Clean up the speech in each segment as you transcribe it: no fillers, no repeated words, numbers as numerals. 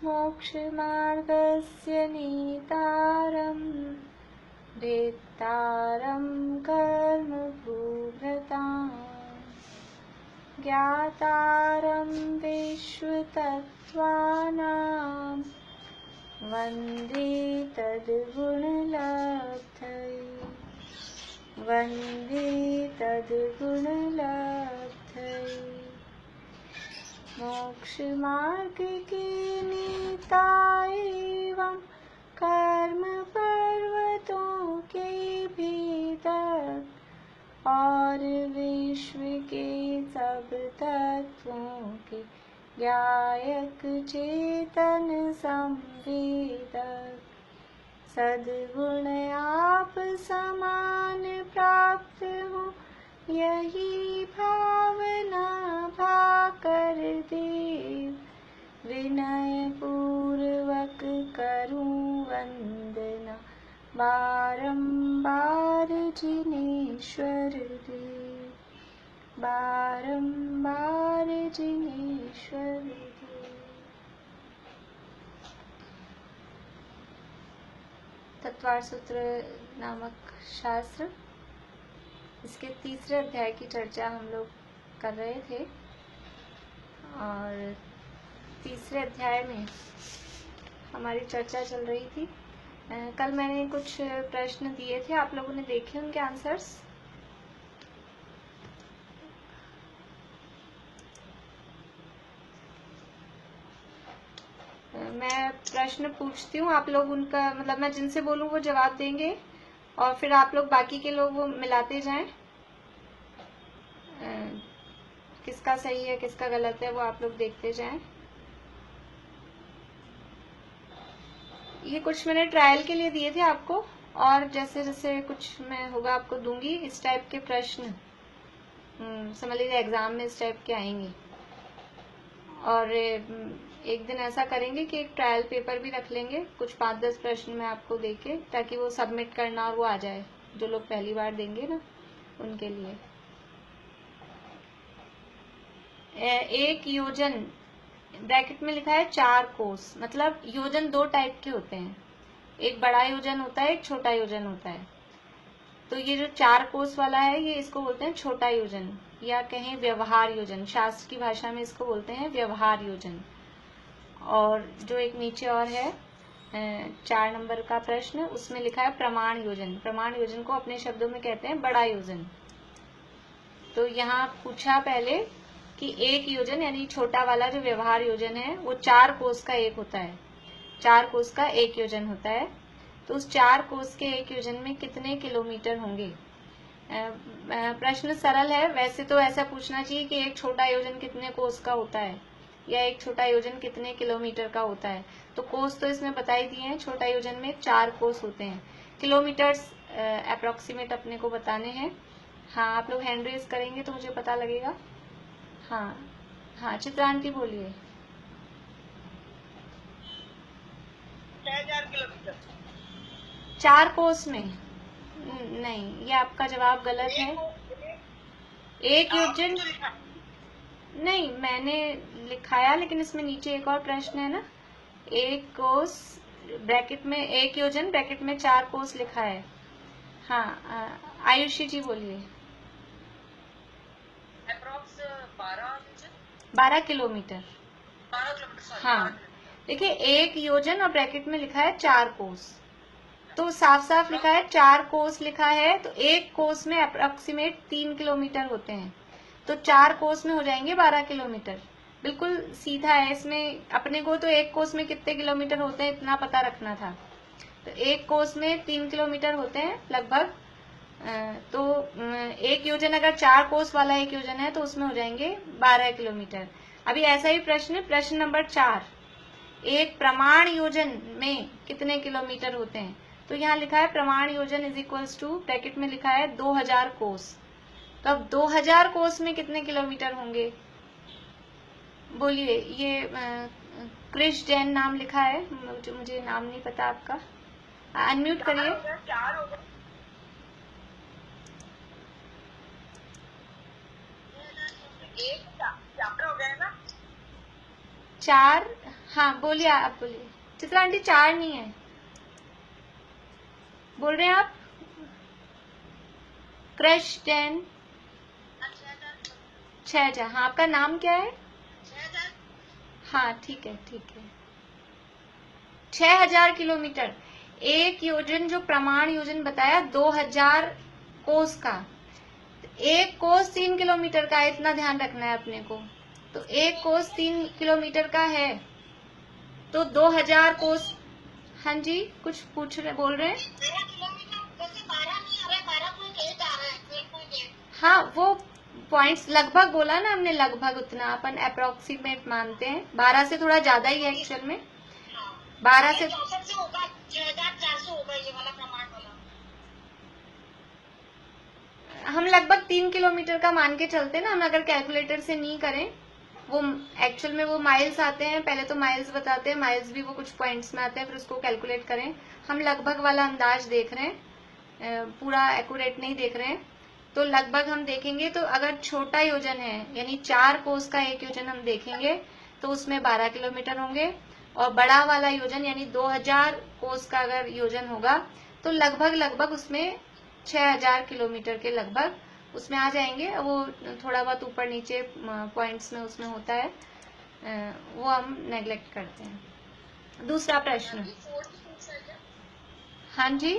मोक्षमार्गस्य नेतारं भेत्तारं कर्मभूभृताम् ज्ञातारं विश्वतत्त्वानां वन्दे तद्गुणलब्धये वन्दे तद्गुणलब्धये। मोक्षमार्ग के नेता एवं कर्म पर्वतों के भेदक और विश्व के सब तत्वों के ज्ञायक चेतन संवेदक सद्गुण आप समान प्राप्त हो यही भावना भाकर देव विनय पूर्वक करूं वंदना बारंबार जिनेश्वर देव बारंबार जिनेश्वर देव। तत्वार्थ सूत्र नामक शास्त्र, इसके तीसरे अध्याय की चर्चा हम लोग कर रहे थे और तीसरे अध्याय में हमारी चर्चा चल रही थी। कल मैंने कुछ प्रश्न दिए थे, आप लोगों ने देखे उनके आंसर्स? मैं प्रश्न पूछती हूँ, आप लोग उनका मतलब मैं जिनसे बोलूँ वो जवाब देंगे और फिर आप लोग बाकी के लोग वो मिलाते जाएं। किसका सही है किसका गलत है वो आप लोग देखते जाएं। ये कुछ मैंने ट्रायल के लिए दिए थे आपको और जैसे जैसे कुछ मैं होगा आपको दूंगी। इस टाइप के प्रश्न समझ लीजिए एग्जाम में इस टाइप के आएंगे और एक दिन ऐसा करेंगे कि एक ट्रायल पेपर भी रख लेंगे, कुछ 5-10 प्रश्न मैं आपको देके, ताकि वो सबमिट करना और वो आ जाए जो लोग पहली बार देंगे ना उनके लिए। एक योजन ब्रैकेट में लिखा है 4 कोस, मतलब योजन 2 टाइप के होते हैं, एक बड़ा योजन होता है एक छोटा योजन होता है। तो ये जो 4 कोस वाला है ये इसको बोलते हैं छोटा योजन या कहें व्यवहार योजन, शास्त्र की भाषा में इसको बोलते हैं व्यवहार योजन। और जो एक नीचे और है 4 नंबर का प्रश्न, उसमें लिखा है प्रमाण योजन। प्रमाण योजन को अपने शब्दों में कहते हैं बड़ा योजन। तो यहाँ पूछा पहले कि एक योजन यानी छोटा वाला जो व्यवहार योजन है वो 4 कोस का एक होता है, 4 कोस का एक योजन होता है। तो उस 4 कोस के एक योजन में कितने किलोमीटर होंगे? प्रश्न सरल है, वैसे तो ऐसा पूछना चाहिए कि एक छोटा योजन कितने कोस का होता है या एक छोटा योजन कितने किलोमीटर का होता है। तो कोस तो इसमें बता ही दिए हैं, छोटा योजन में 4 कोस होते हैं। किलोमीटर्स अप्रोक्सीमेट अपने को बताने हैं। हाँ, आप लोग हैंड रेज करेंगे तो मुझे पता लगेगा। हाँ हाँ, चित्रांति बोलिए। 6000 किलोमीटर। 4 कोस में? नहीं, ये आपका जवाब गलत है। एक योजन नहीं मैंने लिखाया, लेकिन इसमें नीचे एक और प्रश्न है ना, एक कोस ब्रैकेट में, एक योजन ब्रैकेट में 4 कोस लिखा है। हाँ, आयुषी जी बोलिए। 12 किलोमीटर। 12 किलोमीटर। हाँ, देखिए एक योजन और ब्रैकेट में लिखा है 4 कोस, तो साफ साफ लिखा है 4 कोस लिखा है, तो एक कोस में अप्रोक्सीमेट 3 किलोमीटर होते हैं, तो 4 कोस में हो जाएंगे 12 किलोमीटर। बिल्कुल सीधा है। इसमें अपने को तो एक कोस में कितने किलोमीटर होते हैं इतना पता रखना था। तो एक कोस में 3 किलोमीटर होते हैं लगभग। तो एक योजन अगर 4 कोस वाला एक योजन है तो उसमें हो जाएंगे 12 किलोमीटर। अभी ऐसा ही प्रश्न नंबर 4, एक प्रमाण योजन में कितने किलोमीटर होते हैं? तो यहाँ लिखा है प्रमाण योजन इज इक्वल्स टू, ब्रैकेट में लिखा है 2000 कोस। तो अब 2000 कोस में कितने किलोमीटर होंगे? बोलिए। ये क्रिश जैन नाम लिखा है, मुझे नाम नहीं पता आपका। अनम्यूट करिए। 4, हाँ बोलिए, आप बोलिए। चित्रा आंटी 4 नहीं है, बोल रहे हैं आप? क्रश 10 6,000। हाँ, आपका नाम क्या है? हाँ ठीक है ठीक है। 6,000 किलोमीटर। एक योजन जो प्रमाण योजन बताया 2,000 कोस का, एक कोस 3 किलोमीटर का है, इतना ध्यान रखना है अपने को। तो एक कोस 3 किलोमीटर का है, तो 2,000 कोस। हाँ जी, कुछ पूछ रहे, बोल रहे हैं? हाँ, वो पॉइंट्स लगभग बोला ना हमने, लगभग उतना अपन अप्रोक्सीमेट मानते हैं। 12 से थोड़ा ज्यादा ही है एक्चुअल में। 12 से 6,400 होगा ये वाला प्रमाण वाला। हम लगभग 3 किलोमीटर का मान के चलते ना, हम अगर कैलकुलेटर से नहीं करें। वो एक्चुअल में वो माइल्स आते हैं, पहले तो माइल्स बताते हैं, माइल्स भी वो कुछ पॉइंट्स में आते हैं, फिर उसको कैलकुलेट करें। हम लगभग वाला अंदाज देख रहे हैं, पूरा एक्यूरेट नहीं देख रहे हैं। तो लगभग हम देखेंगे, तो अगर छोटा योजन है यानी 4 कोस का एक योजन हम देखेंगे तो उसमें 12 किलोमीटर होंगे, और बड़ा वाला योजन यानी 2,000 कोस का अगर योजन होगा तो लगभग उसमें 6,000 किलोमीटर के लगभग उसमें आ जाएंगे। वो थोड़ा बहुत ऊपर नीचे पॉइंट्स में उसमें होता है, वो हम नेग्लेक्ट करते हैं। दूसरा प्रश्न। हाँ जी,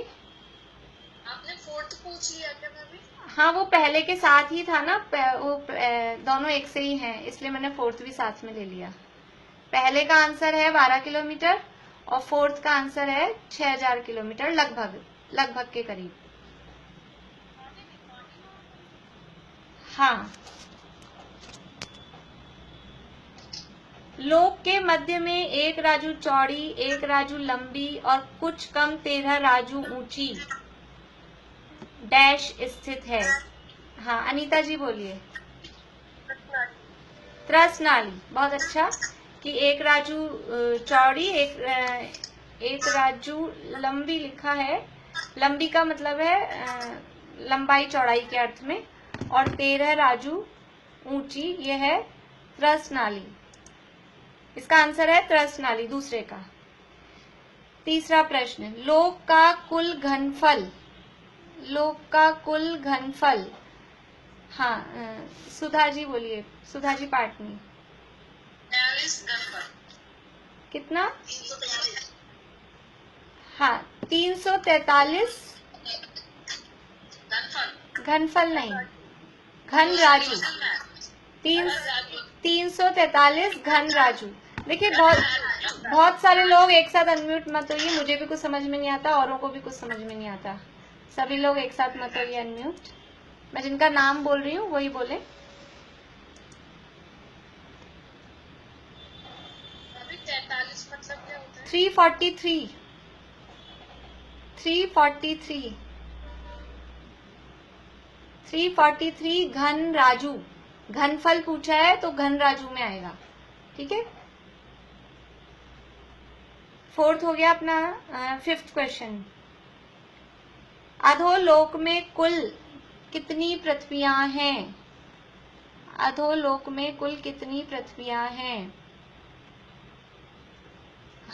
आपने फोर्थ पूछ लिया क्या भाभी? हाँ, वो पहले के साथ ही था ना, वो दोनों एक से ही हैं, इसलिए मैंने फोर्थ भी साथ में ले लिया। पहले का आंसर है 12 किलोमीटर और फोर्थ का आंसर है 6,000 किलोमीटर, लगभग के करीब। हाँ, लोक के मध्य में एक राजू चौड़ी, एक राजू लंबी और कुछ कम 13 राजू ऊंची डैश स्थित है। हाँ, अनीता जी बोलिए। त्रस नाली, बहुत अच्छा। कि एक राजू चौड़ी, एक राजू लंबी लिखा है। लंबी का मतलब है लंबाई चौड़ाई के अर्थ में, और 13 राजू ऊंची, ये है त्रस नाली। इसका आंसर है त्रस नाली, दूसरे का। तीसरा प्रश्न, लोक का कुल घनफल, लोक का कुल घनफल। हाँ, सुधा जी बोलिए, सुधा जी पाटनी। 43 घनफल कितना? 343। हाँ, 343 घनफल नहीं, घन राजू। 343 घन राजू। देखिए, बहुत सारे लोग एक साथ अनम्यूट मत होइए, मुझे भी कुछ समझ में नहीं आता, औरों को भी कुछ समझ में नहीं आता। सभी लोग एक साथ मत होइए अनम्यूट। मैं जिनका नाम बोल रही हूँ वही बोले। 43 मतलब क्या होता है? 343 343 घन राजू। घनफल पूछा है तो घन राजू में आएगा, ठीक है। फोर्थ हो गया अपना। फिफ्थ क्वेश्चन, अधोलोक में कुल कितनी पृथ्वियां हैं? अधोलोक में कुल कितनी पृथ्वियां हैं?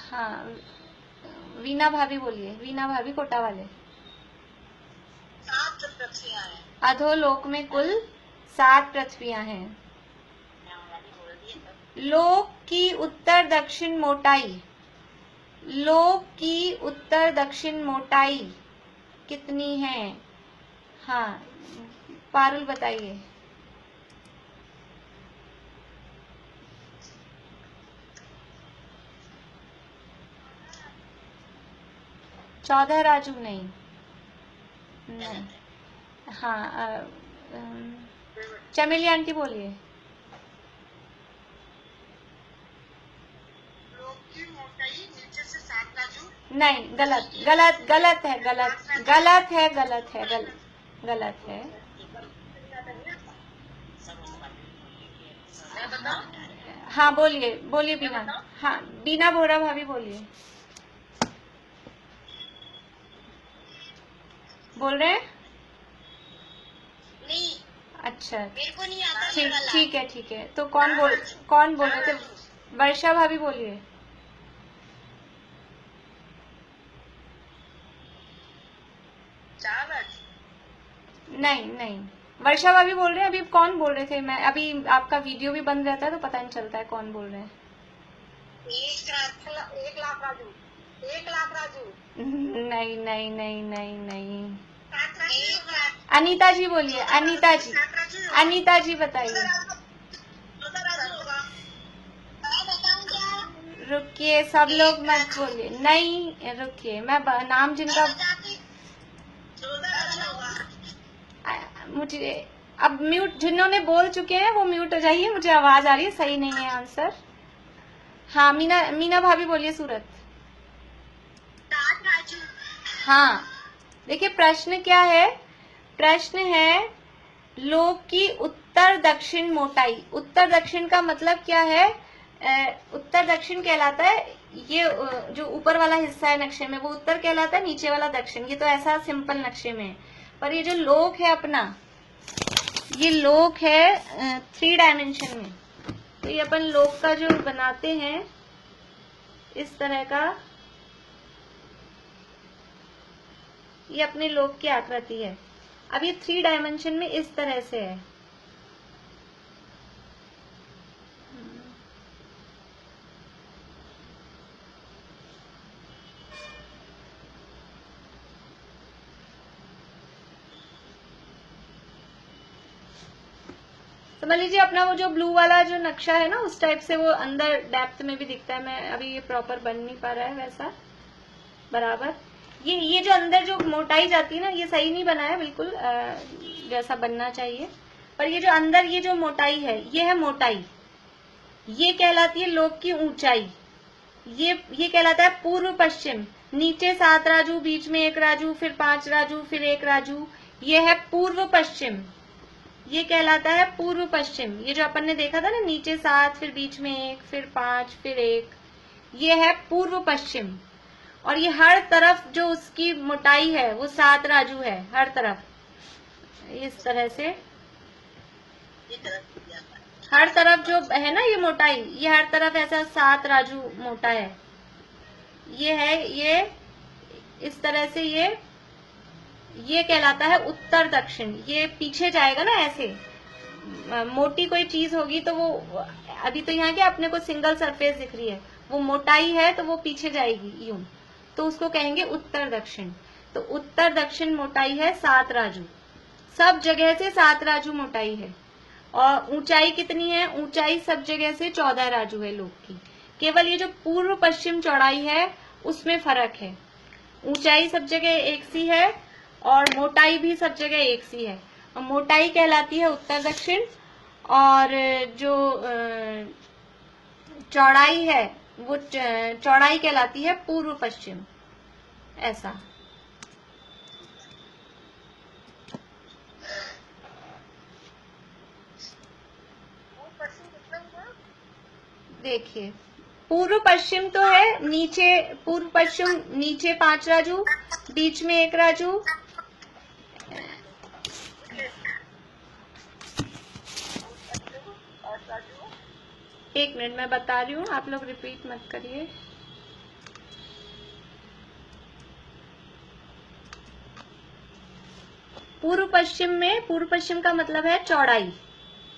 हाँ, वीना भाभी बोलिए, वीना भाभी कोटा वाले। 7 पृथ्वियां हैं। अधोलोक में कुल 7 पृथ्वियां हैं। लोक की उत्तर दक्षिण मोटाई, लोक की उत्तर दक्षिण मोटाई कितनी है? हाँ, पारुल बताइए। 14 राजू नहीं। हाँ, चमेली आंटी बोलिए। लोक की मोटाई नीचे से 7 राजू नहीं, गलत गलत गलत है, गलत है। हाँ बोलिए बीना। हाँ, बीना बोरा भाभी बोलिए। बोल रहे हैं? नहीं। अच्छा, मेरे को नहीं आता। ठीक है। तो कौन बोल रहे थे? वर्षा भाभी बोलिए। नहीं नहीं, वर्षा भाभी बोल रहे हैं। अभी कौन बोल रहे थे? मैं अभी, आपका वीडियो भी बंद रहता है तो पता नहीं चलता है कौन बोल रहे हैं। 1 लाख राजू, 1 लाख राजू। नहीं नहीं नहीं नहीं नहीं, अनीता जी बोलिए, अनीता जी, अनीता जी बताइए। रुकिए, सब लोग मत बोलिए, नहीं रुकिए, मैं नाम जिनका मुझे अब म्यूट, जिन्होंने बोल चुके हैं वो म्यूट हो जाइए, मुझे आवाज आ रही है, सही नहीं है आंसर। हाँ, मीना भाभी बोलिए, सूरत। हाँ, देखिए प्रश्न क्या है, प्रश्न है लोक की उत्तर दक्षिण मोटाई। उत्तर दक्षिण का मतलब क्या है? उत्तर दक्षिण कहलाता है ये जो ऊपर वाला हिस्सा है नक्शे में, वो उत्तर कहलाता है, नीचे वाला दक्षिण। ये तो ऐसा सिंपल नक्शे में है, पर ये जो लोक है अपना, ये लोक है 3 डायमेंशन में। तो ये अपन लोक का जो बनाते हैं इस तरह का, ये अपने लोक की आकृति है। अब ये 3 डायमेंशन में इस तरह से है। समझ लीजिए अपना वो जो ब्लू वाला जो नक्शा है ना, उस टाइप से वो अंदर डेप्थ में भी दिखता है। मैं अभी ये प्रॉपर बन नहीं पा रहा है वैसा बराबर। ये जो अंदर जो मोटाई जाती है ना, ये सही नहीं बना है बिल्कुल जैसा बनना चाहिए। पर ये जो अंदर ये जो मोटाई है, ये है मोटाई, ये कहलाती है लोक की ऊंचाई। ये कहलाता है पूर्व पश्चिम। नीचे 7 राजू, बीच में 1 राजू, फिर 5 राजू, फिर 1 राजू, ये है पूर्व पश्चिम। ये कहलाता है पूर्व पश्चिम। ये जो अपन ने देखा था ना, नीचे 7, फिर बीच में 1, फिर 5, फिर 1, ये है पूर्व पश्चिम। और ये हर तरफ जो उसकी मोटाई है वो 7 राजू है, हर तरफ इस तरह से। हर तरफ जो है ना ये मोटाई, ये हर तरफ ऐसा 7 राजू मोटा है। ये है, ये इस तरह से ये कहलाता है उत्तर दक्षिण। ये पीछे जाएगा ना ऐसे, मोटी कोई चीज होगी तो वो, अभी तो यहाँ क्या अपने को सिंगल सरफेस दिख रही है, वो मोटाई है तो वो पीछे जाएगी यूं, तो उसको कहेंगे उत्तर दक्षिण। तो उत्तर दक्षिण मोटाई है 7 राजू, सब जगह से 7 राजू मोटाई है। और ऊंचाई कितनी है? ऊंचाई सब जगह से 14 राजू है लोक की। केवल ये जो पूर्व पश्चिम चौड़ाई है उसमें फर्क है। ऊंचाई सब जगह एक सी है और मोटाई भी सब जगह एक सी है। और मोटाई कहलाती है उत्तर दक्षिण, और जो चौड़ाई है वो चौड़ाई कहलाती है पूर्व पश्चिम। ऐसा देखिए, पूर्व पश्चिम तो है नीचे, पूर्व पश्चिम नीचे 5 राजू, बीच में 1 राजू, एक मिनट मैं बता रही हूँ, आप लोग रिपीट मत करिए। पूर्व पश्चिम में, पूर्व पश्चिम का मतलब है चौड़ाई,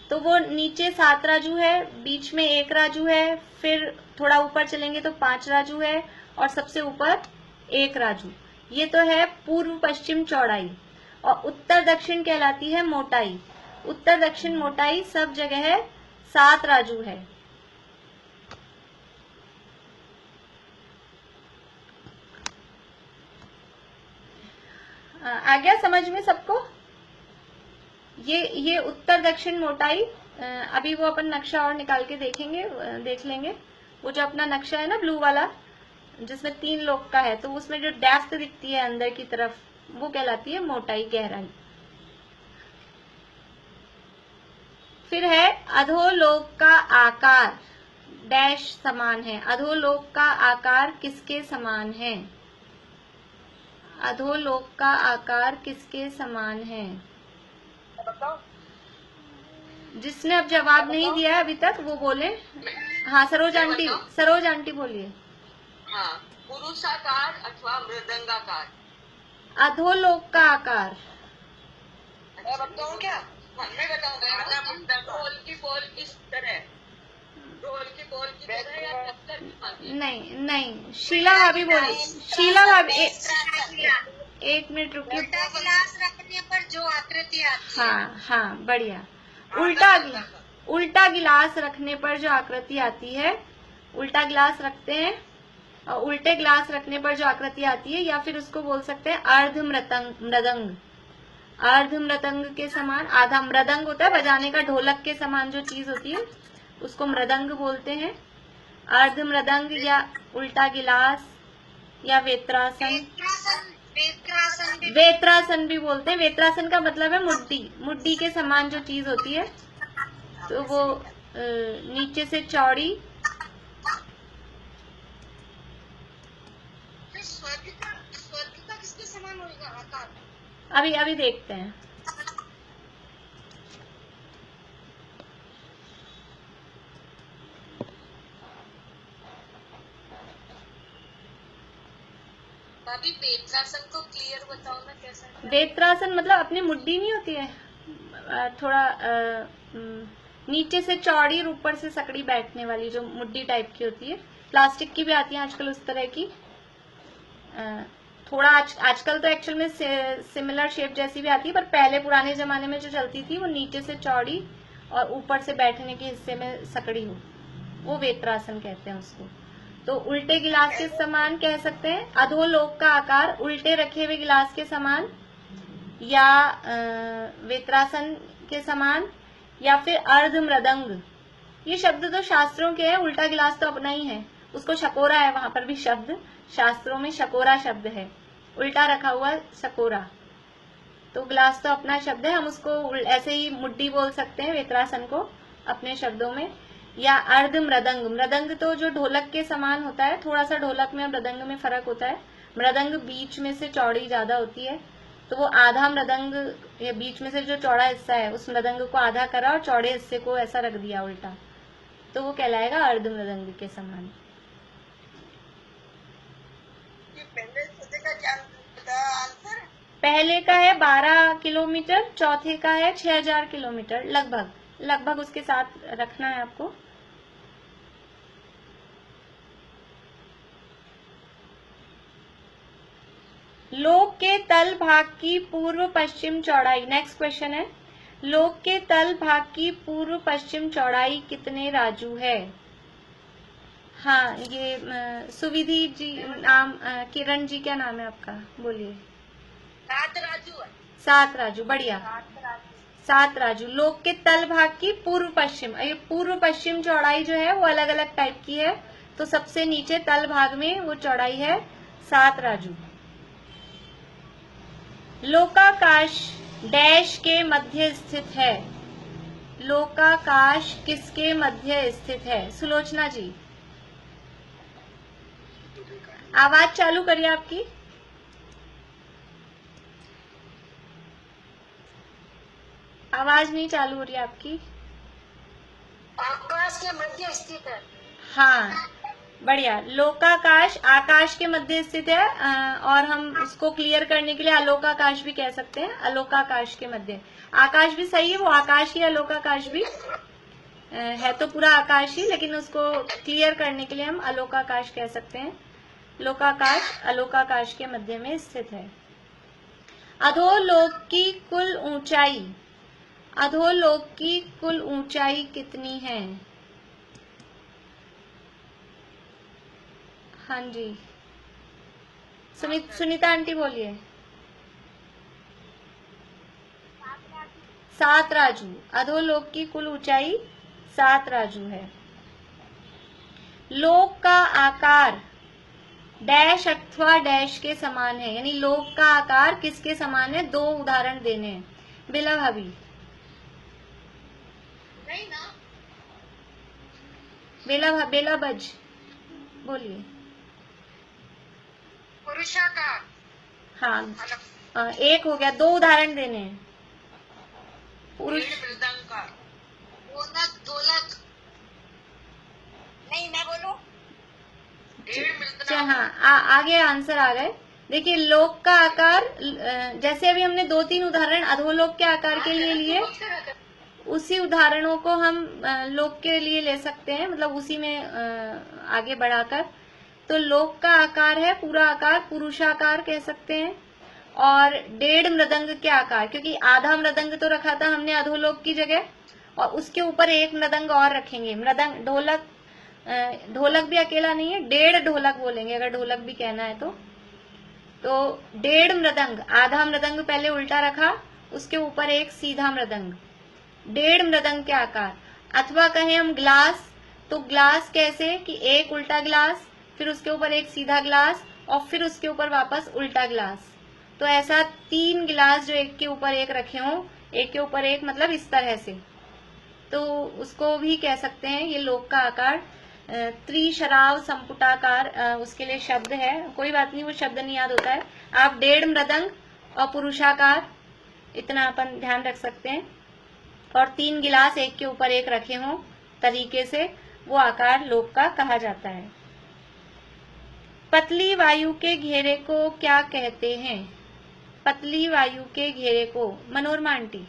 तो वो नीचे 7 राजू है, बीच में 1 राजू है, फिर थोड़ा ऊपर चलेंगे तो 5 राजू है, और सबसे ऊपर 1 राजू। ये तो है पूर्व पश्चिम चौड़ाई। और उत्तर दक्षिण कहलाती है मोटाई। उत्तर दक्षिण मोटाई सब जगह 7 राजू है। आ गया समझ में सबको? ये उत्तर दक्षिण मोटाई। अभी वो अपन नक्शा और निकाल के देखेंगे, देख लेंगे। वो जो अपना नक्शा है ना ब्लू वाला, जिसमें 3 लोक का है, तो उसमें जो डेप्थ दिखती है अंदर की तरफ, वो कहलाती है मोटाई, गहराई। फिर है अधोलोक का आकार डैश समान है। अधोलोक का आकार किसके समान है? अधोलोक का आकार किसके समान है? जिसने अब जवाब नहीं दिया है अभी तक वो बोले। हाँ, सरोज आंटी, सरोज आंटी बोलिए। हाँ, पुरुषाकार अथवा मृदंगाकार। अधोलोक का आकार, बताऊँ क्या? मैं बताऊंगा, मतलब रोल की बॉल इस तरह, रोल की बॉल की तरह या टक्कर की भांति। नहीं नहीं, शीला भाभी बोली, शीला भाभी एक मिनट रुकिए। उल्टा गिलास रखने पर जो आकृति आती है। हाँ हाँ, बढ़िया। उल्टा गिलास रखने पर जो आकृति आती है, उल्टा गिलास रखते हैं और उल्टे गिलास रखने पर जो आकृति आती है, या फिर उसको बोल सकते हैं अर्ध मृदंग। अर्ध मृदंग के समान, आधा मृदंग होता है बजाने का, ढोलक के समान जो चीज होती है उसको मृदंग बोलते हैं। अर्ध मृदंग या उल्टा गिलास या वेत्रासन। वेत्रासन भी बोलते हैं। वेत्रासन का मतलब है मुड्डी, मुड्डी के समान जो चीज होती है, तो वो नीचे से चौड़ी। स्वर्गिका किसके समान होगा आकार? अभी देखते हैं। अभी वेत्रासन को क्लियर बताओ ना कैसा? वेत्रासन मतलब अपनी मुड्डी नहीं होती है, थोड़ा नीचे से चौड़ी और ऊपर से सकड़ी बैठने वाली, जो मुड्डी टाइप की होती है। प्लास्टिक की भी आती है आजकल उस तरह की। थोड़ा आजकल तो एक्चुअल में सिमिलर शेप जैसी भी आती है, पर पहले पुराने जमाने में जो चलती थी वो नीचे से चौड़ी और ऊपर से बैठने के हिस्से में सकड़ी हो, वो वेत्रासन कहते हैं उसको। तो उल्टे गिलास के समान कह सकते हैं, अधोलोक का आकार उल्टे रखे हुए गिलास के समान, या वेत्रासन के समान, या फिर अर्ध मृदंग। ये शब्द तो शास्त्रों के हैं, उल्टा गिलास तो अपना ही है, उसको शकोरा है, वहां पर भी शब्द शास्त्रों में शकोरा शब्द है, उल्टा रखा हुआ शकोरा। तो गिलास तो अपना शब्द है, हम उसको ऐसे ही मुड्डी बोल सकते हैं वेत्रासन को अपने शब्दों में। या अर्ध मृदंग, मृदंग तो जो ढोलक के समान होता है, थोड़ा सा ढोलक में मृदंग में फर्क होता है। मृदंग बीच में से चौड़ी ज्यादा होती है, तो वो आधा मृदंग, या बीच में से जो चौड़ा हिस्सा है उस मृदंग को आधा करा और चौड़े हिस्से को ऐसा रख दिया उल्टा, तो वो कहलाएगा अर्ध मृदंग के समान। पहले का है 12 किलोमीटर, चौथे का है 6000 किलोमीटर, लगभग उसके साथ रखना है आपको। लोक के तल भाग की पूर्व पश्चिम चौड़ाई, नेक्स्ट क्वेश्चन है, लोक के तल भाग की पूर्व पश्चिम चौड़ाई कितने राजू है? हाँ, ये सुविधि जी नाम, किरण जी क्या नाम है आपका, बोलिए। 7 राजू है। 7 राजू, बढ़िया, 7 राजू। लोक के तल भाग की पूर्व पश्चिम, ये पूर्व पश्चिम चौड़ाई जो है वो अलग अलग टाइप की है, तो सबसे नीचे तल भाग में वो चौड़ाई है 7 राजू। लोकाकाश डैश के मध्य स्थित है, लोकाकाश किसके मध्य स्थित है? सुलोचना जी, आवाज चालू करिए आपकी। आवाज नहीं चालू हो रही आपकी। आकाश के मध्य स्थित है। हाँ, बढ़िया। लोकाकाश आकाश के मध्य स्थित है, और हम उसको क्लियर करने के लिए अलोकाकाश भी कह सकते हैं। अलोकाकाश के मध्य, आकाश भी सही है, वो आकाश ही अलोकाकाश भी है, तो पूरा आकाश ही, लेकिन उसको क्लियर करने के लिए हम अलोकाकाश कह सकते हैं। लोकाकाश अलोकाकाश के मध्य में स्थित है। अधोलोक की कुल ऊंचाई, अधोलोक की कुल ऊंचाई कितनी है? हाँ जी, सुनीता आंटी बोलिए। 7 राजू, अधोलोक की कुल ऊंचाई 7 राजू है। लोक का आकार डैश अथवा डैश के समान है, यानी लोक का आकार किसके समान है? 2 उदाहरण देने हैं। बेला भाभी, नहीं ना, बेला बज बोलिए। पुरुषाकार। हाँ, एक हो गया, 2 उदाहरण देने हैं। पुरुष मृदंग का, ढोलक। नहीं, मैं बोलूं? हाँ, आगे आंसर आ गए। देखिए लोक का आकार, जैसे अभी हमने 2-3 उदाहरण अधोलोक के आकार के लिए लिए, उसी उदाहरणों को हम लोक के लिए ले सकते हैं, मतलब उसी में आगे बढ़ाकर। तो लोक का आकार है पूरा आकार, पुरुषाकार कह सकते हैं। और 1.5 मृदंग के आकार, क्योंकि आधा मृदंग तो रखा था हमने अधोलोक की जगह, और उसके ऊपर 1 मृदंग और रखेंगे। मृदंग ढोलक, ढोलक भी अकेला नहीं है, 1.5 ढोलक बोलेंगे अगर ढोलक भी कहना है तो 1.5 मृदंग, आधा मृदंग पहले उल्टा रखा, उसके ऊपर 1 सीधा मृदंग, 1.5 मृदंग के आकार। अथवा कहें हम ग्लास, तो ग्लास कैसे कि 1 उल्टा ग्लास, फिर उसके ऊपर 1 सीधा ग्लास, और फिर उसके ऊपर वापस उल्टा ग्लास। तो ऐसा 3 गिलास जो एक के ऊपर एक रखे हों, एक के ऊपर एक, मतलब इस तरह से, तो उसको भी कह सकते हैं ये लोक का आकार। त्रिशराव संपुटाकार उसके लिए शब्द है, कोई बात नहीं, वो शब्द नहीं याद होता है। आप 1.5 मृदंग और पुरुषाकार, इतना अपन ध्यान रख सकते हैं। और 3 गिलास एक के ऊपर एक रखे हों तरीके से, वो आकार लोक का कहा जाता है। पतली वायु के घेरे को क्या कहते हैं? पतली वायु के घेरे को, मनोरमा आंटी।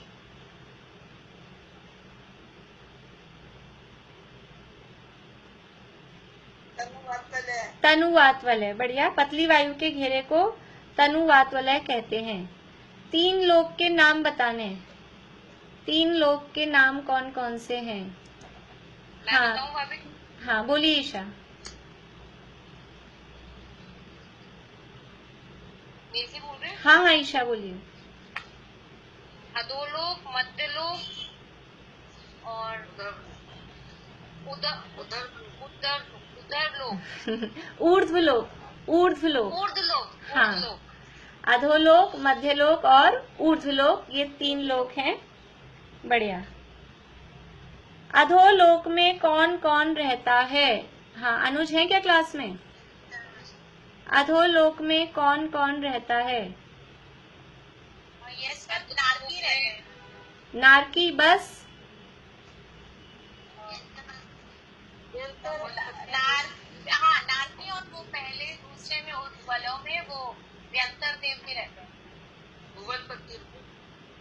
तनुवात वलय, बढ़िया। पतली वायु के घेरे को तनुवात वलय कहते हैं। 3 लोक के नाम बताने, 3 लोक के नाम कौन कौन से हैं? हाँ हाँ, बोलिए ईशा। बोल रहे हैं? हाँ हाँ ईशा बोलिए। अधोलोक, मध्यलोक और उधर उधर उधर उधर लोक, ऊर्ध्वलोक, ऊर्ध्वलोक, ऊर्ध्वलोक। हाँ, अधोलोक, मध्यलोक और ऊर्ध्वलोक, ये 3 लोक हैं। बढ़िया। अधोलोक में कौन कौन रहता है? हाँ, अनुज है क्या क्लास में? अधोलोक में कौन कौन रहता है? ये सब नारकी रहते हैं। नारकी बस? हाँ, नारकी, और वो पहले दूसरे में वलों में वो व्यंतर देव भी रहते हैं।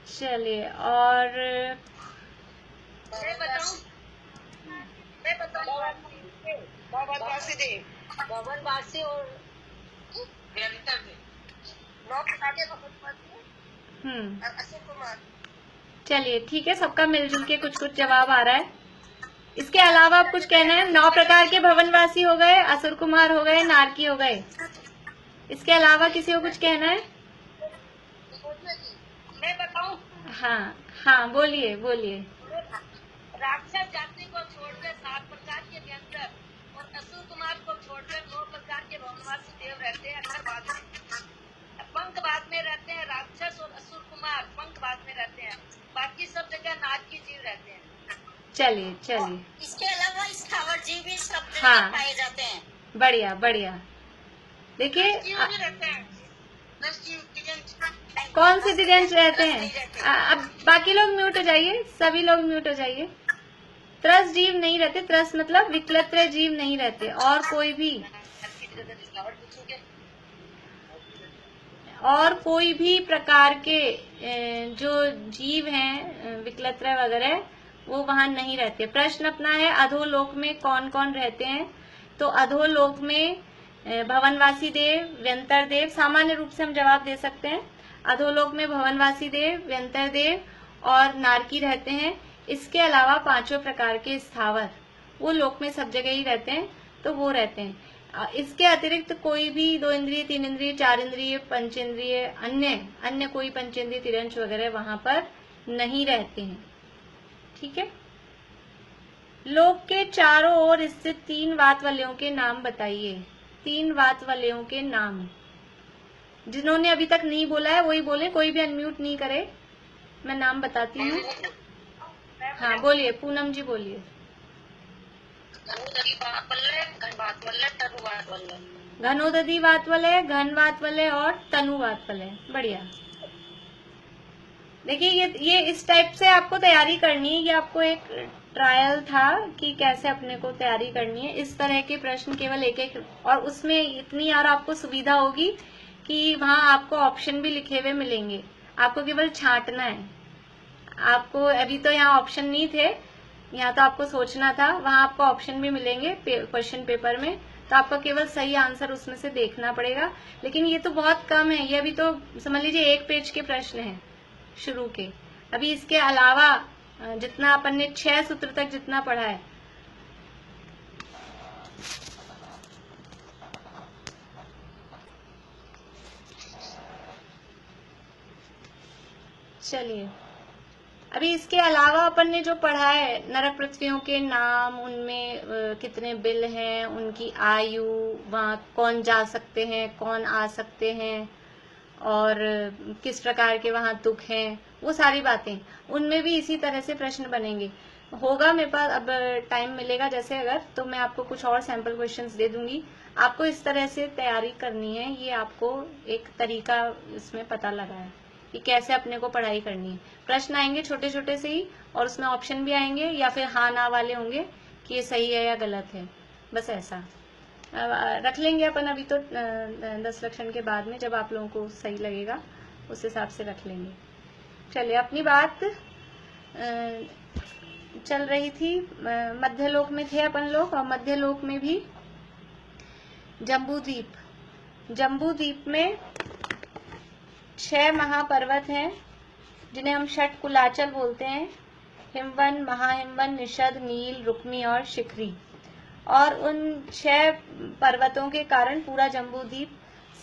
चलिए, और मैं बताऊं भवनवासी देव, भवनवासी और व्यंतर देव, 9 प्रकार के भवनवासी। अशोक कुमार। चलिए ठीक है, सबका मिलजुल के कुछ कुछ जवाब आ रहा है। इसके अलावा आप कुछ कहना है? 9 प्रकार के भवनवासी हो गए, असुर कुमार हो गए, नारकी हो गए। इसके अलावा किसी को कुछ कहना है? मैं बताऊं? हाँ हाँ, बोलिए बोलिए। राक्षस जाति को छोड़कर 7 प्रकार के व्यंतर और असुर कुमार को छोड़कर 9 प्रकार के भवनवासी देव रहते हैं। पंखवाद में रहते हैं राक्षस और असुर कुमार, पंखवाद में रहते हैं। बाकी सब जगह नारकी जीव रहते हैं। चलिए चलिए, इसके अलावा स्थावर जीव भी सब जगह हाँ, पाए जाते हैं। बढ़िया बढ़िया। देखिए कौन से दिगंश रहते हैं? अब बाकी लोग म्यूट हो जाइए, सभी लोग म्यूट हो जाइए। त्रस जीव नहीं रहते, त्रस मतलब विकलत्र जीव नहीं रहते, और कोई भी प्रकार के जो जीव हैं विकलत्र वगैरह, वो वहां नहीं रहते। प्रश्न अपना है अधोलोक में कौन कौन रहते हैं? तो अधोलोक में भवनवासी देव, व्यंतर देव, सामान्य रूप से हम जवाब दे सकते हैं। अधोलोक में भवनवासी देव, व्यंतर देव और नारकी रहते हैं। इसके अलावा 5 प्रकार के स्थावर, वो लोक में सब जगह ही रहते हैं, तो वो रहते हैं। इसके अतिरिक्त कोई भी 2 इंद्रिय, 3 इंद्रिय, 4 इंद्रिय, पंचेंद्रिय, अन्य कोई पंचेंद्रिय तिरंश वगैरह वहां पर नहीं रहते हैं। ठीक है। लोक के चारों ओर स्थित 3 वात वलयों के नाम बताइए। 3 वात वलयों के नाम। जिन्होंने अभी तक नहीं बोला है वही बोले, कोई भी अनम्यूट नहीं करे। मैं नाम बताती हूँ। हाँ बोलिए, पूनम जी बोलिए। घनोदधी वात वलय, घन वात वलय और तनु वात वलय। बढ़िया। देखिए ये इस टाइप से आपको तैयारी करनी है। ये आपको एक ट्रायल था कि कैसे अपने को तैयारी करनी है। इस तरह के प्रश्न केवल एक, और उसमें इतनी यार आपको सुविधा होगी कि वहां आपको ऑप्शन भी लिखे हुए मिलेंगे, आपको केवल छांटना है। आपको अभी तो यहाँ ऑप्शन नहीं थे, यहाँ तो आपको सोचना था, वहां आपको ऑप्शन भी मिलेंगे क्वेश्चन पेपर में, तो आपका केवल सही आंसर उसमें से देखना पड़ेगा। लेकिन ये तो बहुत कम है, ये अभी तो समझ लीजिए 1 पेज के प्रश्न हैं शुरू के। अभी इसके अलावा जितना अपन ने 6 सूत्र तक जितना पढ़ा है, चलिए अभी इसके अलावा अपन ने जो पढ़ा है, नरक पृथ्वियों के नाम, उनमें कितने बिल हैं, उनकी आयु, वहाँ कौन जा सकते हैं, कौन आ सकते हैं, और किस प्रकार के वहाँ दुख हैं, वो सारी बातें, उनमें भी इसी तरह से प्रश्न बनेंगे। होगा मेरे पास अब टाइम मिलेगा जैसे अगर, तो मैं आपको कुछ और सैंपल क्वेश्चंस दे दूंगी। आपको इस तरह से तैयारी करनी है, ये आपको एक तरीका इसमें पता लगा है कि कैसे अपने को पढ़ाई करनी है। प्रश्न आएंगे छोटे छोटे से ही, और उसमें ऑप्शन भी आएंगे या फिर हाँ ना वाले होंगे कि ये सही है या गलत है, बस ऐसा रख लेंगे अपन। अभी तो 10 लक्षण के बाद में जब आप लोगों को सही लगेगा उस हिसाब से रख लेंगे। चलिए अपनी बात चल रही थी, मध्यलोक में थे अपन लोग, और मध्यलोक में भी जम्बूद्वीप में 6 महापर्वत हैं जिन्हें हम षट कुलाचल बोलते हैं, हिमवन, महाहिमवन, निषद, नील, रुक्मी और शिखरी। और उन 6 पर्वतों के कारण पूरा जम्बूद्वीप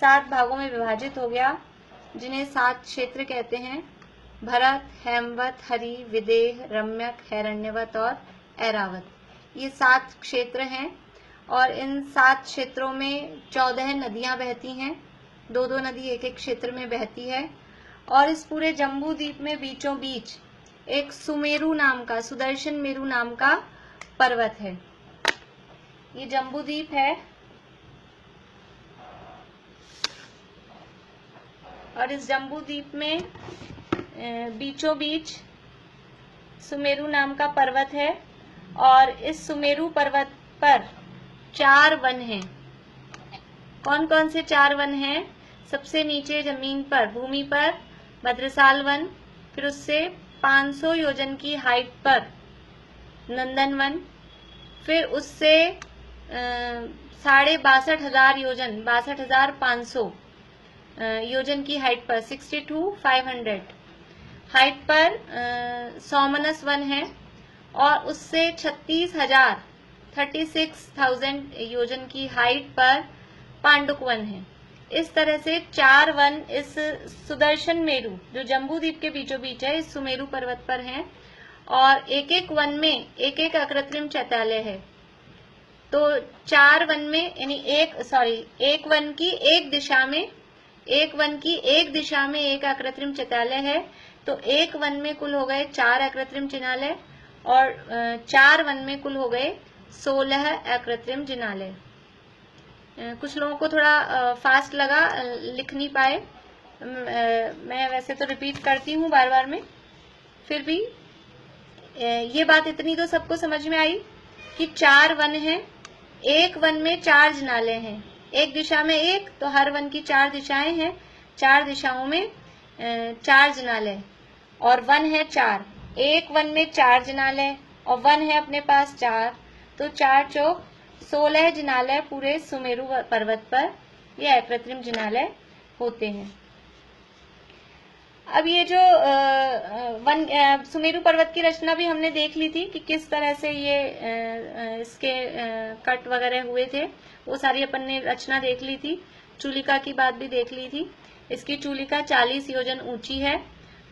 7 भागों में विभाजित हो गया, जिन्हें 7 क्षेत्र कहते हैं, भरत, हेमवत, हरि, विदेह, रम्यक, हैरण्यवत और ऐरावत। ये 7 क्षेत्र हैं, और इन 7 क्षेत्रों में 14 नदियां बहती हैं, 2-2 नदी एक एक क्षेत्र में बहती है। और इस पूरे जम्बूद्वीप में बीचों बीच एक सुमेरु नाम का, सुदर्शन मेरु नाम का पर्वत है। ये जम्बूद्वीप है, और इस जम्बूद्वीप में बीचों बीच सुमेरु नाम का पर्वत है, और इस सुमेरु पर्वत पर 4 वन हैं। कौन कौन से 4 वन हैं? सबसे नीचे जमीन पर, भूमि पर भद्रसाल वन, फिर उससे 500 योजन की हाइट पर नंदन वन, फिर उससे 62,500 योजन, 62,500 योजन की हाइट पर 62,500 हाइट पर सोमनस वन है, और उससे 36,000 योजन की हाइट पर पांडुक वन है। इस तरह से 4 वन इस सुदर्शन मेरु जो जम्बूद्वीप के बीचों बीच है, इस सुमेरु पर्वत पर हैं, और एक एक वन में एक एक अकृत्रिम चैत्यालय है। तो 4 वन में यानी एक वन की एक दिशा में एक अकृत्रिम चैत्यालय है। तो एक वन में कुल हो गए 4 अकृत्रिम जिनालय, और 4 वन में कुल हो गए 16 अकृत्रिम जिनालय। कुछ लोगों को थोड़ा फास्ट लगा, लिख नहीं पाए, मैं वैसे तो रिपीट करती हूँ बार बार में, फिर भी ये बात इतनी तो सबको समझ में आई कि 4 वन हैं, एक वन में 4 जिनालय हैं, एक दिशा में एक, तो हर वन की 4 दिशाएं हैं, 4 दिशाओं में 4 जिनालय, और वन है 4, एक वन में 4 जिनालय और वन है अपने पास 4, तो 4 चौक 16 जिनालय पूरे सुमेरु पर्वत पर ये अकृत्रिम जिनालय होते हैं। अब ये जो सुमेरु पर्वत की रचना भी हमने देख ली थी कि किस तरह से ये इसके कट वगैरह हुए थे, वो सारी अपन ने रचना देख ली थी। चूलिका की बात भी देख ली थी। इसकी चूलिका 40 योजन ऊंची है,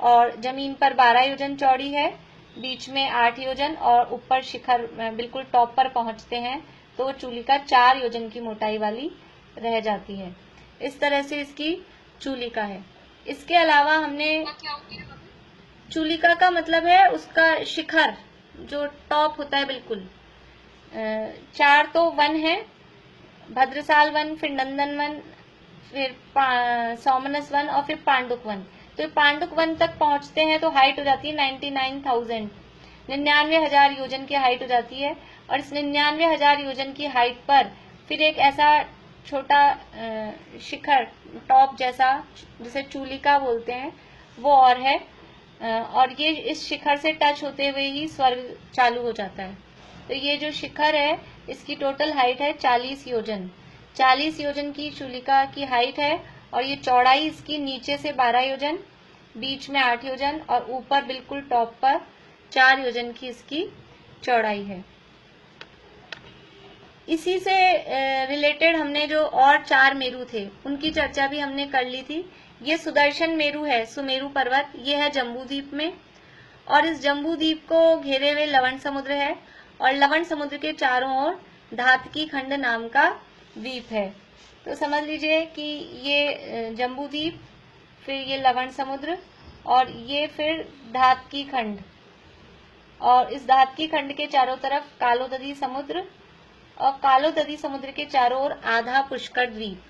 और जमीन पर 12 योजन चौड़ी है, बीच में 8 योजन, और ऊपर शिखर बिल्कुल टॉप पर पहुंचते हैं तो चूलिका 4 योजन की मोटाई वाली रह जाती है। इस तरह से इसकी चूलिका है। इसके अलावा हमने, चूलिका का मतलब है उसका शिखर जो टॉप होता है बिल्कुल। 4 तो वन है, भद्रसाल वन, फिर नंदन वन, फिर सोमनस वन और फिर पांडुक वन। तो पांडुक वन तक पहुंचते हैं तो हाइट हो जाती है 99,000 योजन की हाइट हो जाती है। और इस 99,000 योजन की हाइट पर फिर एक ऐसा छोटा शिखर, टॉप जैसा, जिसे चूलिका बोलते हैं, वो और है। और ये इस शिखर से टच होते हुए ही स्वर्ग चालू हो जाता है। तो ये जो शिखर है इसकी टोटल हाइट है 40 योजन। 40 योजन की चूलिका की हाइट है, और ये चौड़ाई इसकी नीचे से 12 योजन, बीच में 8 योजन और ऊपर बिल्कुल टॉप पर 4 योजन की इसकी चौड़ाई है। इसी से रिलेटेड हमने जो और 4 मेरु थे उनकी चर्चा भी हमने कर ली थी। ये सुदर्शन मेरु है, सुमेरु पर्वत, ये है जम्बू द्वीप में, और इस जम्बू द्वीप को घेरे हुए लवण समुद्र है, और लवण समुद्र के चारों ओर धातकी खंड नाम का द्वीप है। तो समझ लीजिए कि ये जम्बू द्वीप, फिर ये लवण समुद्र, और ये फिर धातकी खंड, और इस धातकी खंड के चारों तरफ कालोदधी समुद्र, और कालोदधी समुद्र के चारों ओर आधा पुष्कर द्वीप।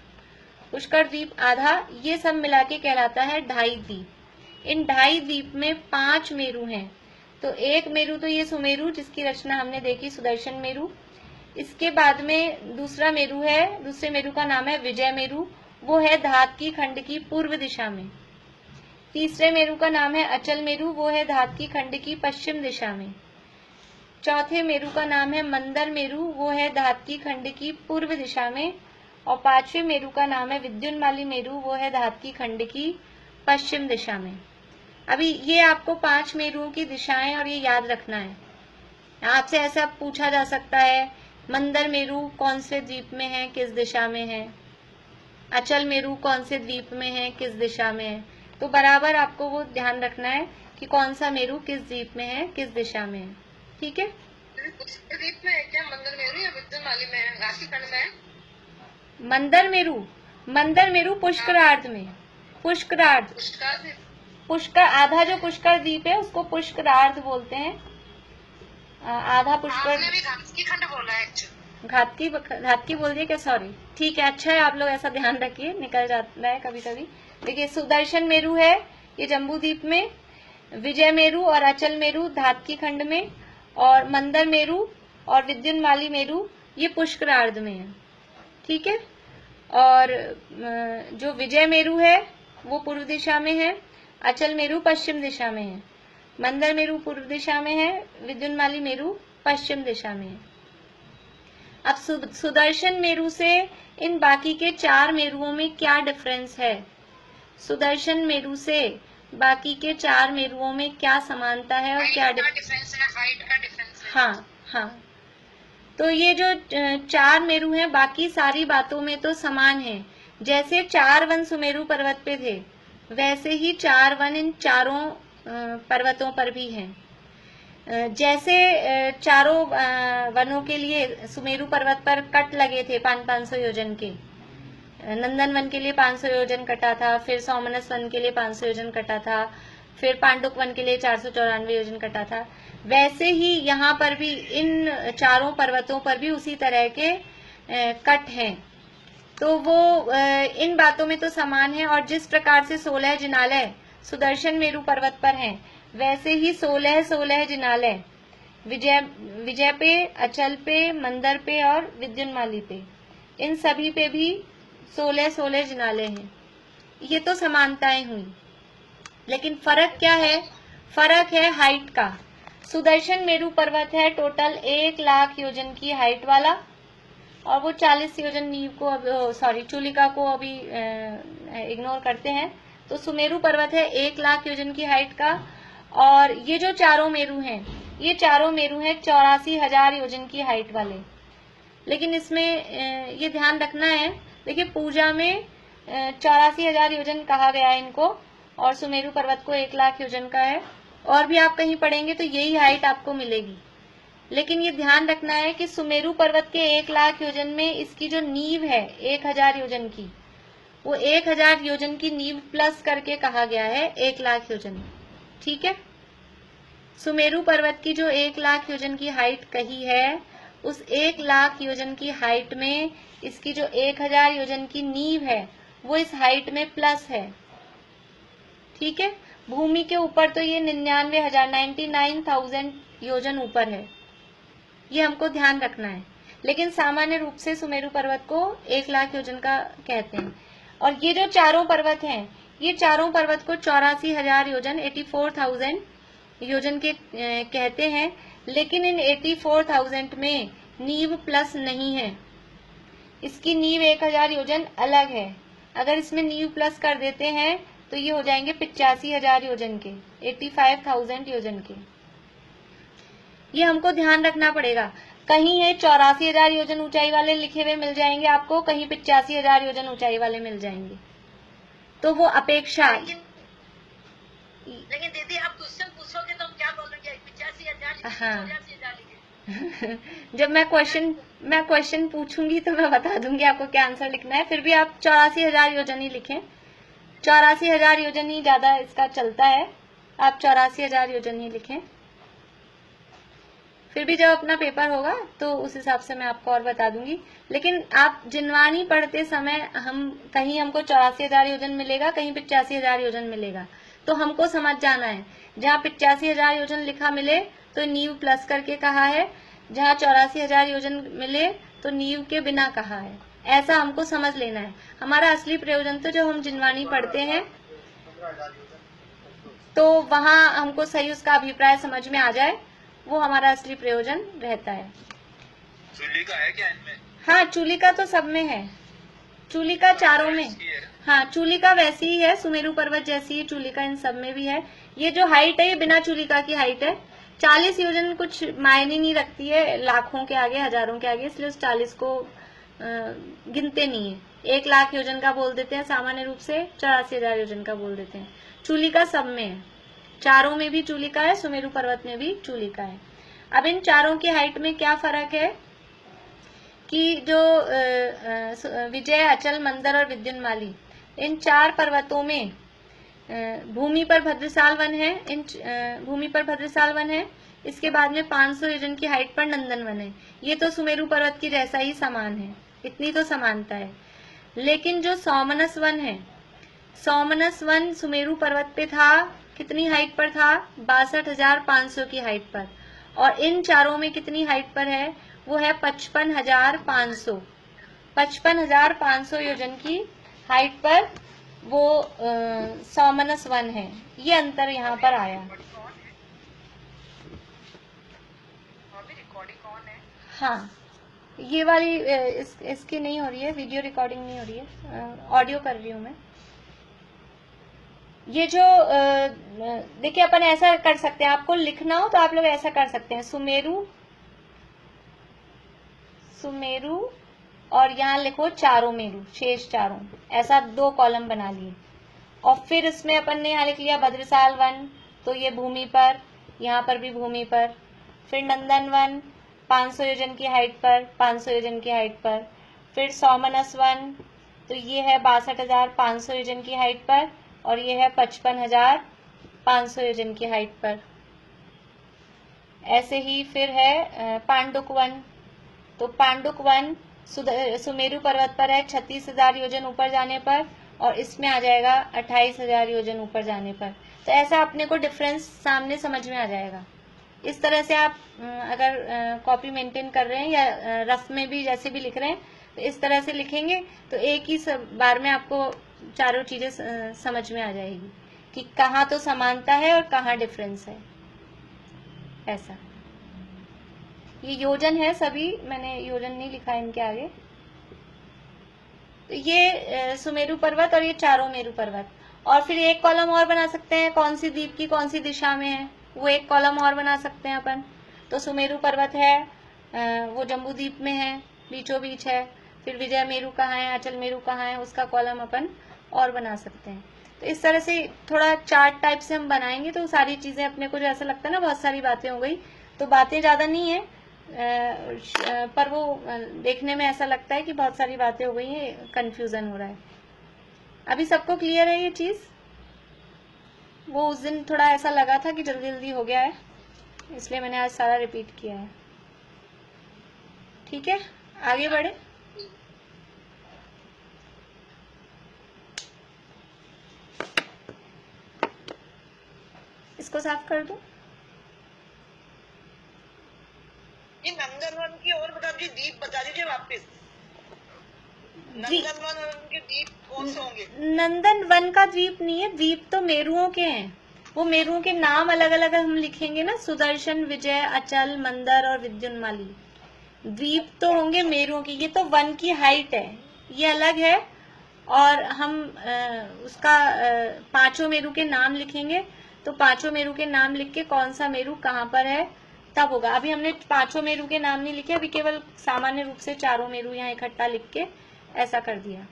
पुष्कर द्वीप आधा, ये सब मिला के कहलाता है 2.5 द्वीप। इन 2.5 द्वीप में 5 मेरु हैं। तो एक मेरु तो ये सुमेरु जिसकी रचना हमने देखी, सुदर्शन मेरु। इसके बाद में दूसरा मेरु है, दूसरे मेरु का नाम है विजय मेरु, वो है धातकी खंड की पूर्व दिशा में। तीसरे मेरु का नाम है अचल मेरु, वो है धातकी खंड की पश्चिम दिशा में। चौथे मेरु का नाम है मंदर मेरु, वो है धातकी खंड की पूर्व दिशा में। और 5वें मेरु का नाम है विद्युन्माली मेरु, वो है धातकी खंड की पश्चिम दिशा में। अभी ये आपको 5 मेरुओं की दिशाएं और ये याद रखना है। आपसे ऐसा पूछा जा सकता है, मंदर मेरु कौन से द्वीप में है, किस दिशा में है, अचल मेरु कौन से द्वीप में है, किस दिशा में है। तो बराबर आपको वो ध्यान रखना है कि कौन सा मेरु किस द्वीप में है, किस दिशा में है। ठीक है, द्वीप में है क्या मंदर मेरु, या विद्युन्माली में है, धातकी खंड में है? मंदर मेरु पुष्करार्ध में, पुष्करार्ध, पुष्कर आधा जो पुष्कर द्वीप है उसको पुष्करार्ध बोलते हैं। आधा पुष्कर, धातकी खंड बोला है, घातकी बोल दिया क्या, सॉरी। ठीक है, अच्छा है, आप लोग ऐसा ध्यान रखिए, निकल जाता है कभी कभी। देखिए, सुदर्शन मेरु है ये जम्बू द्वीप में, विजय मेरु और अचल मेरु धातकी खंड में, और मंदर मेरु और विद्युन्माली मेरु ये पुष्करार्ध में है। ठीक है, और जो विजय मेरु है वो पूर्व दिशा में है, अचल मेरु पश्चिम दिशा में है, मंदर मेरु पूर्व दिशा में है, विद्युन्माली मेरु पश्चिम दिशा में है। अब सुदर्शन मेरु से इन बाकी के 4 मेरुओं में क्या डिफरेंस है, सुदर्शन मेरु से बाकी के 4 मेरुओं में क्या समानता है और क्या डिफरेंस है, हाइट का डिफरेंस है। हाँ, तो ये जो 4 मेरु हैं बाकी सारी बातों में तो समान है। जैसे 4 वन सुमेरु पर्वत पे थे, वैसे ही 4 वन इन चारों पर्वतों पर भी हैं। जैसे चारों वनों के लिए सुमेरु पर्वत पर कट लगे थे 500 योजन के, नंदन वन के लिए 500 योजन कटा था, फिर सोमनस वन के लिए 500 योजन कटा था, फिर पांडुक वन के लिए 494 योजन कटा था, वैसे ही यहाँ पर भी इन चारों पर्वतों पर भी उसी तरह के कट हैं। तो वो इन बातों में तो समान है। और जिस प्रकार से 16 जिनालय सुदर्शन मेरु पर्वत पर हैं, वैसे ही 16 जिनालय विजय पे, अचल पे, मंदर पे और विद्युन्माली पे, इन सभी पे भी 16 जिनालय हैं। ये तो समानताएं हुई, लेकिन फर्क क्या है, फर्क है हाइट का। सुदर्शन मेरु पर्वत है टोटल 1 लाख योजन की हाइट वाला, और वो 40 योजन नींव को, चूलिका को अभी इग्नोर करते हैं। तो सुमेरु पर्वत है 1 लाख योजन की हाइट का, और ये जो चारों मेरु हैं, ये चारों मेरु हैं 84,000 योजन की हाइट वाले। लेकिन इसमें ये ध्यान रखना है, देखिए पूजा में 84,000 योजन कहा गया है इनको, और सुमेरु पर्वत को 1 लाख योजन का है। और भी आप कहीं पढ़ेंगे तो यही हाइट आपको मिलेगी। लेकिन ये ध्यान रखना है कि सुमेरु पर्वत के 1 लाख योजन में इसकी जो नींव है 1000 योजन की, वो 1000 योजन की नींव प्लस करके कहा गया है 1 लाख योजन। ठीक है, सुमेरु पर्वत की जो 1 लाख योजन की हाइट कही है, उस 1 लाख योजन की हाइट में इसकी जो 1000 योजन की नींव है वो इस हाइट में प्लस है। ठीक है, भूमि के ऊपर तो ये 99,000 योजन ऊपर है, ये हमको ध्यान रखना है। लेकिन सामान्य रूप से सुमेरु पर्वत को 1,00,000 योजन का कहते हैं। और ये जो चारों पर्वत हैं, ये चारों पर्वत को 84,000 योजन 84,000 योजन के कहते हैं। लेकिन इन 84,000 में नीव प्लस नहीं है, इसकी नीव 1,000 योजन अलग है। अगर इसमें नीव प्लस कर देते हैं तो ये हो जाएंगे 85,000 योजन के, 85,000 योजन के। ये हमको ध्यान रखना पड़ेगा। कहीं है 84,000 योजन ऊंचाई वाले लिखे हुए मिल जाएंगे आपको, कहीं 85,000 योजन ऊंचाई वाले मिल जाएंगे। तो वो अपेक्षा। लेकिन दीदी आप क्वेश्चन पूछोगे तो हम क्या बोलेंगे? 85,000। हाँ जब मैं क्वेश्चन पूछूंगी तो मैं बता दूंगी आपको क्या आंसर लिखना है। फिर भी आप 84,000 योजन ही लिखें, 84,000 योजन ही ज्यादा इसका चलता है, आप 84,000 योजन ही लिखें। फिर भी जब अपना पेपर होगा तो उस हिसाब से मैं आपको और बता दूंगी। लेकिन आप जिनवानी पढ़ते समय कहीं हमको 84,000 योजन मिलेगा, कहीं 85,000 योजन मिलेगा, तो हमको समझ जाना है। जहाँ 85,000 योजन लिखा मिले तो नीव प्लस करके कहा है, जहाँ 84,000 योजन मिले तो नीव के बिना कहा है। ऐसा हमको समझ लेना है। हमारा असली प्रयोजन तो जब हम जिनवानी पढ़ते हैं तो वहां हमको सही उसका अभिप्राय समझ में आ जाए, वो हमारा असली प्रयोजन रहता है। चूलिका है क्या इनमें? हाँ चूलिका तो सब में है, चूलिका चारों में। हाँ चूलिका वैसी ही है, सुमेरु पर्वत जैसी है चूलिका, इन सब में भी है। ये जो हाइट है ये बिना चूलिका की हाइट है। 40 योजन कुछ मायने नहीं रखती है लाखों के आगे, हजारों के आगे, इसलिए उस 40 को गिनते नहीं है। 1,00,000 योजन का बोल देते हैं सामान्य रूप से, 84,000 योजन का बोल देते हैं। चूलिका सब में है, चारों में भी चूलिका है, सुमेरु पर्वत में भी चूलिका है। अब इन चारों की हाइट में क्या फर्क है कि जो विजय, अचल, मंदर और विद्युन्माली, इन 4 पर्वतों में भूमि पर भद्रसाल वन है, भूमि पर भद्रसाल वन है। इसके बाद में 500 योजन की हाइट पर नंदन वन है। ये तो सुमेरु पर्वत की जैसा ही समान है, इतनी तो समानता है। लेकिन जो सोमनस वन है, सोमनस वन सुमेरु पर्वत पे था, कितनी हाइट पर था? 62,500 की हाइट पर। और इन चारों में कितनी हाइट पर है? वो है 55,500, 55,500 योजन की हाइट पर वो सोमनस वन है। ये अंतर यहाँ पर आया। हाँ ये वाली इसकी नहीं हो रही है, वीडियो रिकॉर्डिंग नहीं हो रही है, ऑडियो कर रही हूँ मैं। ये जो देखिए अपन ऐसा कर सकते हैं, आपको लिखना हो तो आप लोग ऐसा कर सकते हैं, सुमेरु, सुमेरु और यहाँ लिखो चारों मेरु, शेष चारों, ऐसा 2 कॉलम बना लिए। और फिर इसमें अपन ने यहाँ लिख लिया भद्रसाल वन, तो ये भूमि पर, यहाँ पर भी भूमि पर। फिर नंदन वन 500 योजन की हाइट पर, 500 योजन की हाइट पर। फिर सोमनस वन, तो ये है 62,500 योजन की हाइट पर, और ये है 55,500 योजन की हाइट पर। ऐसे ही फिर है पांडुक वन, तो पांडुक वन सुमेरु पर्वत पर है 36,000 योजन ऊपर जाने पर, और इसमें आ जाएगा 28,000 योजन ऊपर जाने पर। तो ऐसा अपने को डिफरेंस सामने समझ में आ जाएगा। इस तरह से आप अगर कॉपी मेंटेन कर रहे हैं या रफ में भी जैसे भी लिख रहे हैं, तो इस तरह से लिखेंगे तो एक ही बार में आपको चारों चीजें समझ में आ जाएगी कि कहाँ तो समानता है और कहाँ डिफरेंस है। ऐसा ये योजन है सभी, मैंने योजन नहीं लिखा है इनके आगे। तो ये सुमेरु पर्वत और ये चारों मेरु पर्वत। और फिर एक कॉलम और बना सकते हैं, कौन सी द्वीप की कौन सी दिशा में है, वो एक कॉलम और बना सकते हैं अपन। तो सुमेरु पर्वत है वो जम्बू द्वीप में है, बीचों बीच है। फिर विजय मेरु कहाँ है, अचल मेरु कहाँ है, उसका कॉलम अपन और बना सकते हैं। तो इस तरह से थोड़ा चार्ट टाइप से हम बनाएंगे तो सारी चीजें अपने को जो ऐसा लगता है ना बहुत सारी बातें हो गई, तो बातें ज्यादा नहीं है, पर वो देखने में ऐसा लगता है कि बहुत सारी बातें हो गई हैं, कंफ्यूजन हो रहा है। अभी सबको क्लियर है ये चीज? वो उस दिन थोड़ा ऐसा लगा था कि जल्दी जल्दी हो गया है, इसलिए मैंने आज सारा रिपीट किया है। ठीक है, आगे बढ़े। इसको साफ कर दूं। नंदनवन की और बता दी, द्वीप बता नंदन वन और उनके द्वीप कौन से होंगे? नंदन वन का द्वीप नहीं है, द्वीप तो मेरुओं के हैं। वो मेरुओं के नाम अलग अलग हम लिखेंगे ना, सुदर्शन, विजय, अचल, मंदर और विद्युन्माली। द्वीप तो होंगे मेरुओं के। ये तो वन की हाइट है, ये अलग है। और हम उसका पांचों मेरु के नाम लिखेंगे, तो पांचों मेरु के नाम लिख के कौन सा मेरु कहाँ पर है तब होगा। अभी हमने पांचों मेरु के नाम नहीं लिखे, अभी केवल सामान्य रूप से चारों मेरु यहाँ इकट्ठा लिख के ऐसा कर दिया।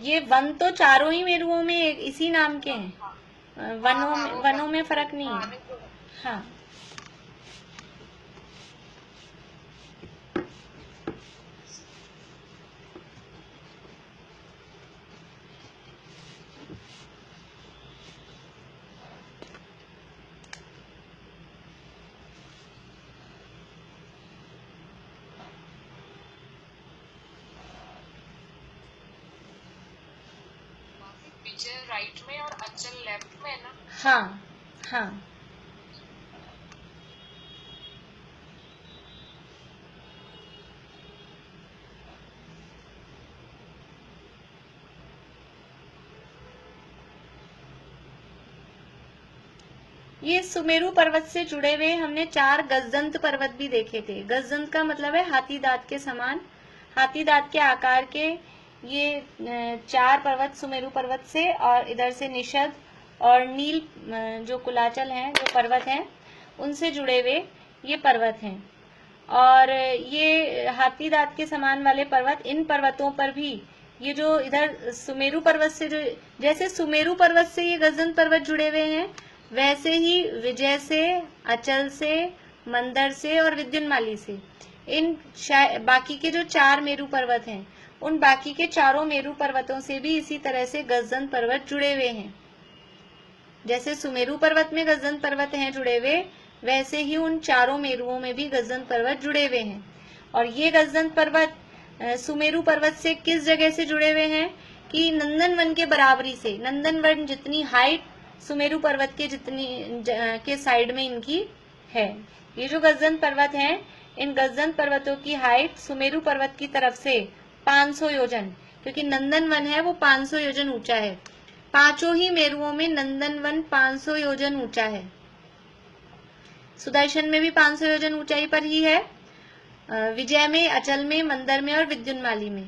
ये वन तो चारों ही मेरुओं में इसी नाम के हैं, वनों में फर्क नहीं है। हाँ, विजय राइट में और अचल लेफ्ट में है ना? हाँ, हाँ। ये सुमेरु पर्वत से जुड़े हुए हमने 4 गजदंत पर्वत भी देखे थे। गजदंत का मतलब है हाथी दांत के समान, हाथी दांत के आकार के ये 4 पर्वत सुमेरु पर्वत से, और इधर से निषद और नील जो कुलाचल हैं, जो पर्वत हैं, उनसे जुड़े हुए ये पर्वत हैं। और ये हाथी दांत के समान वाले पर्वत, इन पर्वतों पर भी ये जो इधर सुमेरु पर्वत से, जो जैसे सुमेरु पर्वत से ये गजदंत पर्वत जुड़े हुए हैं, वैसे ही विजय से, अचल से, मंदर से और विद्युन्माली से, इन बाकी के जो 4 मेरु पर्वत हैं, उन बाकी के चारों मेरु पर्वतों से भी इसी तरह से गजदंत पर्वत जुड़े हुए हैं। जैसे सुमेरु पर्वत में गजदंत पर्वत हैं जुड़े हुए, वैसे ही उन चारों मेरुओं में भी गजदंत पर्वत जुड़े हुए हैं। और ये गजदंत पर्वत सुमेरु पर्वत से किस जगह से जुड़े हुए हैं कि नंदन वन के बराबरी से। नंदन वन जितनी हाइट सुमेरु पर्वत के जितनी के साइड में इनकी है। ये जो गजदंत पर्वत हैं, इन गजदंत पर्वतों की हाइट सुमेरु पर्वत की तरफ से 500 योजन, क्योंकि नंदन वन है वो 500 योजन ऊंचा है। पांचों ही मेरुओं में नंदन वन 500 योजन ऊंचा है। सुदर्शन में भी 500 योजन ऊंचाई पर ही है, विजय में, अचल में, मंदर में और विद्युन्माली में।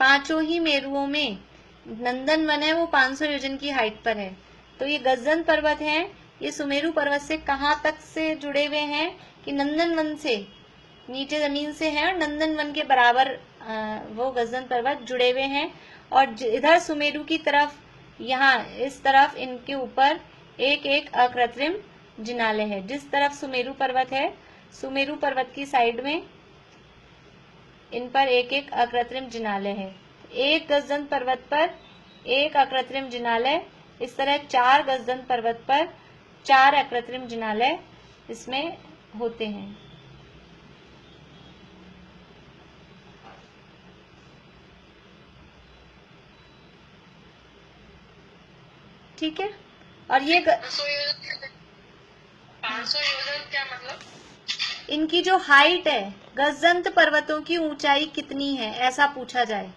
पांचों ही मेरुओं में नंदन वन है वो 500 योजन की हाइट पर है। तो ये गजदंत पर्वत हैं, ये सुमेरु पर्वत से कहाँ तक से जुड़े हुए हैं कि नंदन वन से नीचे जमीन से है, और नंदन वन के बराबर वो गजदंत पर्वत जुड़े हुए हैं। और इधर सुमेरु की तरफ, यहाँ इस तरफ इनके ऊपर एक एक अकृत्रिम जिनालय है। जिस तरफ सुमेरु पर्वत है, सुमेरु पर्वत की साइड में इन पर एक एक अकृत्रिम जिनालय है। एक गजदंत पर्वत पर एक अकृत्रिम जिनालय, इस तरह 4 गजदंत पर्वत पर 4 अकृत्रिम जिनालय इसमें होते हैं। ठीक है। और ये 500 योजन क्या मतलब? इनकी जो हाइट है, गजदंत पर्वतों की ऊंचाई कितनी है, ऐसा पूछा जाए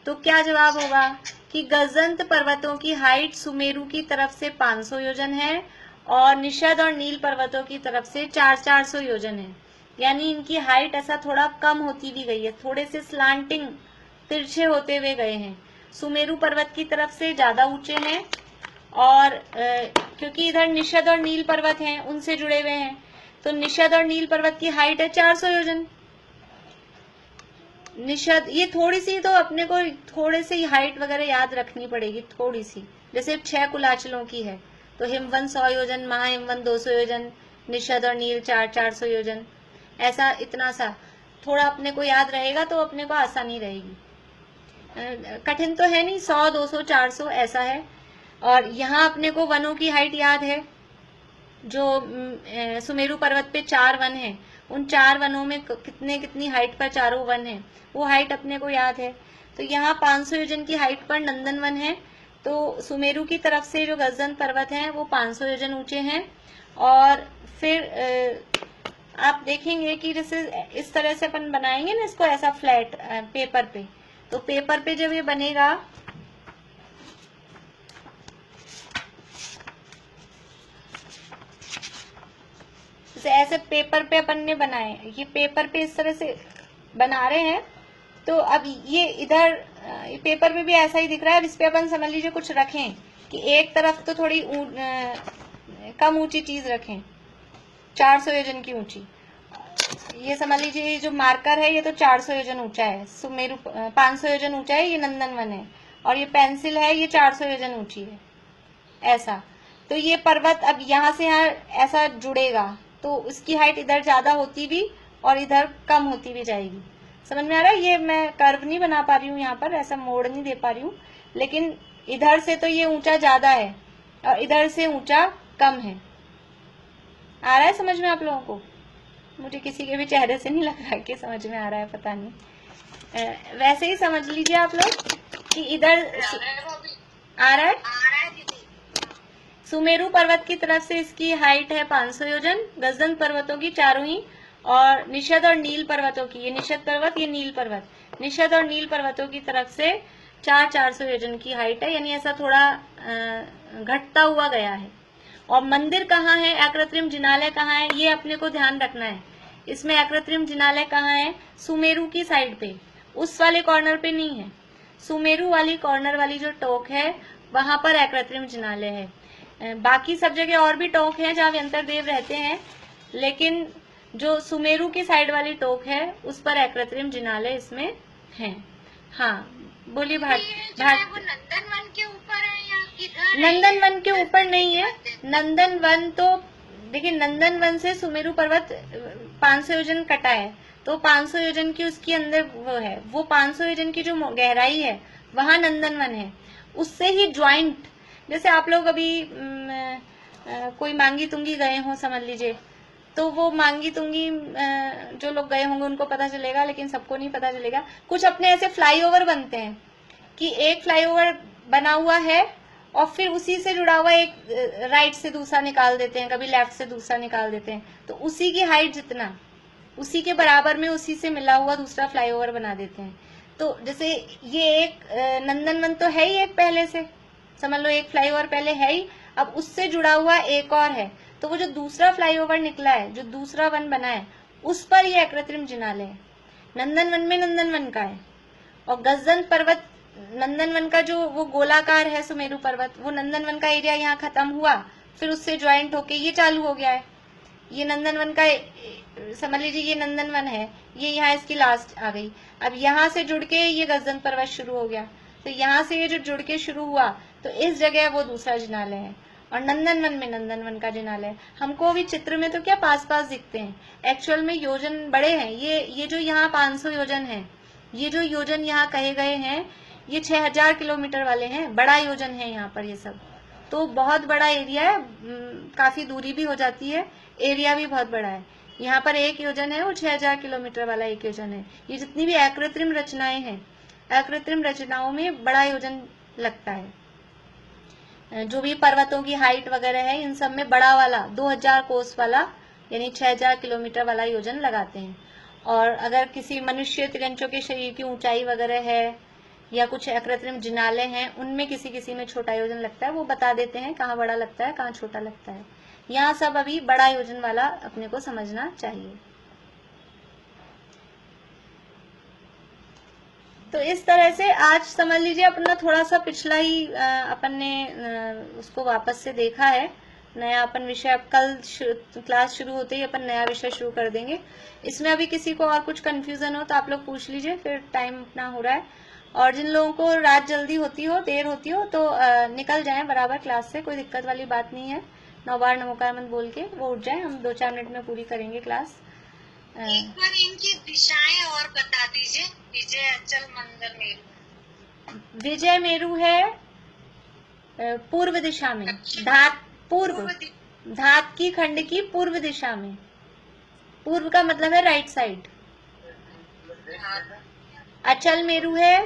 तो क्या जवाब होगा कि गजदंत पर्वतों की हाइट सुमेरु की तरफ से 500 योजन है और निषद और नील पर्वतों की तरफ से 400 योजन है। यानी इनकी हाइट ऐसा थोड़ा कम होती भी गई है, थोड़े से स्लांटिंग, तिरछे होते हुए गए हैं। सुमेरु पर्वत की तरफ से ज्यादा ऊंचे हैं, और क्योंकि इधर निषद और नील पर्वत हैं, उनसे जुड़े हुए हैं, तो निषद और नील पर्वत की हाइट है 400 योजन। निषद, ये थोड़ी सी तो अपने को थोड़े से हाइट वगैरह याद रखनी पड़ेगी, थोड़ी सी। जैसे 6 कुलाचलों की है तो हिमवन 100 योजन, महाहिमवन 200 योजन, निषद और नील 400 योजन, ऐसा इतना सा थोड़ा अपने को याद रहेगा तो अपने को आसानी रहेगी। कठिन तो है नहीं, 100, 200, 400 ऐसा है। और यहाँ अपने को वनों की हाइट याद है, जो सुमेरु पर्वत पे 4 वन हैं, उन 4 वनों में कितनी हाइट पर चारों वन हैं, वो हाइट अपने को याद है। तो यहाँ 500 योजन की हाइट पर नंदन वन है, तो सुमेरु की तरफ से जो गजदंत पर्वत हैं वो 500 योजन ऊंचे हैं। और फिर आप देखेंगे कि जैसे इस तरह से अपन बनाएंगे ना इसको, ऐसा फ्लैट पेपर पे, तो पेपर पे जब ये बनेगा जैसे ऐसे पेपर पे अपन ने बनाए, ये पेपर पे इस तरह से बना रहे हैं, तो अब ये इधर पेपर पे भी ऐसा ही दिख रहा है। अब इस पे अपन समझ लीजिए कुछ रखें कि एक तरफ तो थोड़ी कम ऊंची चीज रखें, 400 योजन की ऊंची। ये समझ लीजिए ये जो मार्कर है ये तो 400 योजन ऊंचा है, सुमेरु 500 योजन ऊंचा है, ये नंदनवन है, और ये पेंसिल है ये 400 योजन ऊंची है, ऐसा। तो ये पर्वत अब यहाँ से यहाँ ऐसा जुड़ेगा, तो इसकी हाइट इधर ज्यादा होती भी और इधर कम होती भी जाएगी। समझ में आ रहा है? ये मैं कर्व नहीं बना पा रही हूँ यहाँ पर, ऐसा मोड़ नहीं दे पा रही हूँ, लेकिन इधर से तो ये ऊंचा ज्यादा है और इधर से ऊंचा कम है। आ रहा है समझ में आप लोगों को? मुझे किसी के भी चेहरे से नहीं लग रहा कि समझ में आ रहा है, पता नहीं। वैसे ही समझ लीजिए आप लोग कि इधर आ रहा है। सुमेरु पर्वत की तरफ से इसकी हाइट है 500 योजन, गजदन पर्वतों की चारों ही, और निषद और नील पर्वतों की, ये निषद पर्वत ये नील पर्वत, निषद और नील पर्वतों की तरफ से 400 योजन की हाइट है, यानी ऐसा थोड़ा घटता हुआ गया है। और मंदिर कहाँ है, अकृत्रिम जिनालय कहाँ है, ये अपने को ध्यान रखना है। इसमें अकृत्रिम जिनालय कहाँ है? सुमेरु की साइड पे, उस वाले कॉर्नर पे नहीं है, सुमेरु वाली कॉर्नर वाली जो टोक है वहां पर अकृत्रिम जिनालय है। बाकी सब जगह और भी टोक है जहाँ व्यंतरदेव रहते हैं, लेकिन जो सुमेरु की साइड वाली टोक है उस पर अकृत्रिम जिनालय इसमें है। हाँ बोलिए भाट। नंदनवन के ऊपर है या किधर? नंदनवन के ऊपर नहीं है। नंदनवन तो देखिए, नंदनवन से सुमेरु पर्वत 500 योजन कटा है, तो 500 योजन की उसके अंदर वो है, वो 500 योजन की जो गहराई है वहां नंदनवन है। उससे ही ज्वाइंट, जैसे आप लोग अभी कोई मांगी तुंगी गए हो समझ लीजिए, तो वो मांगी तुंगी जो लोग गए होंगे उनको पता चलेगा, लेकिन सबको नहीं पता चलेगा। कुछ अपने ऐसे फ्लाईओवर बनते हैं कि एक फ्लाईओवर बना हुआ है और फिर उसी से जुड़ा हुआ एक राइट से दूसरा निकाल देते हैं, कभी लेफ्ट से दूसरा निकाल देते हैं, तो उसी की हाइट जितना, उसी के बराबर में उसी से मिला हुआ दूसरा फ्लाईओवर बना देते हैं। तो जैसे ये एक नंदनवन तो है ही एक पहले से, समझ लो एक फ्लाईओवर पहले है ही, अब उससे जुड़ा हुआ एक और है, तो वो जो दूसरा फ्लाईओवर निकला है, जो दूसरा वन बना है, उस पर ये अकृत्रिम जिनालय है। नंदनवन में नंदनवन का है, और गजदन पर्वत नंदनवन का जो वो गोलाकार है सुमेरु पर्वत, वो नंदनवन का एरिया यहाँ खत्म हुआ, फिर उससे ज्वाइंट होके ये चालू हो गया है। ये नंदनवन का समझ लीजिए, ये नंदनवन है, ये यहाँ इसकी लास्ट आ गई। अब यहाँ से जुड़ के ये गजदन पर्वत शुरू हो गया, तो यहाँ से ये जो जुड़ के शुरू हुआ, तो इस जगह वो दूसरा जिनालय है, और नंदनवन में नंदनवन का जिनालय। हमको भी चित्र में तो क्या पास पास दिखते हैं, एक्चुअल में योजन बड़े हैं। ये जो यहाँ 500 योजन है, ये जो योजन यहाँ कहे गए हैं, ये 6000 किलोमीटर वाले हैं, बड़ा योजन है यहाँ पर ये सब, तो बहुत बड़ा एरिया है, काफी दूरी भी हो जाती है, एरिया भी बहुत बड़ा है। यहाँ पर एक योजन है वो 6000 किलोमीटर वाला एक योजन है। ये जितनी भी अकृत्रिम रचनाएं हैं, अकृत्रिम रचनाओं में बड़ा योजन लगता है। जो भी पर्वतों की हाइट वगैरह है, इन सब में बड़ा वाला 2000 कोस वाला यानी 6000 किलोमीटर वाला योजन लगाते हैं। और अगर किसी मनुष्य तिरंचों के शरीर की ऊंचाई वगैरह है या कुछ अकृत्रिम जिनालय हैं, उनमें किसी किसी में छोटा योजन लगता है, वो बता देते हैं कहाँ बड़ा लगता है कहाँ छोटा लगता है। यहाँ सब अभी बड़ा योजन वाला अपने को समझना चाहिए। तो इस तरह से आज समझ लीजिए अपना थोड़ा सा पिछला ही अपन ने उसको वापस से देखा है। नया अपन विषय, अब कल क्लास शुरू होते ही अपन नया विषय शुरू कर देंगे। इसमें अभी किसी को और कुछ कंफ्यूजन हो तो आप लोग पूछ लीजिए, फिर टाइम अपना हो रहा है। और जिन लोगों को रात जल्दी होती हो, देर होती हो, तो निकल जाएं बराबर क्लास से, कोई दिक्कत वाली बात नहीं है। 9 बार नमोकार मंत्र बोल के वो उठ जाए, हम 2-4 मिनट में पूरी करेंगे क्लास। एक बार इनकी दिशाएं और बता दीजिए। विजय अचल मंदिर मेरू, विजय मेरू है पूर्व दिशा में, धात की खंड की पूर्व दिशा में। पूर्व का मतलब है राइट साइड। अचल मेरू है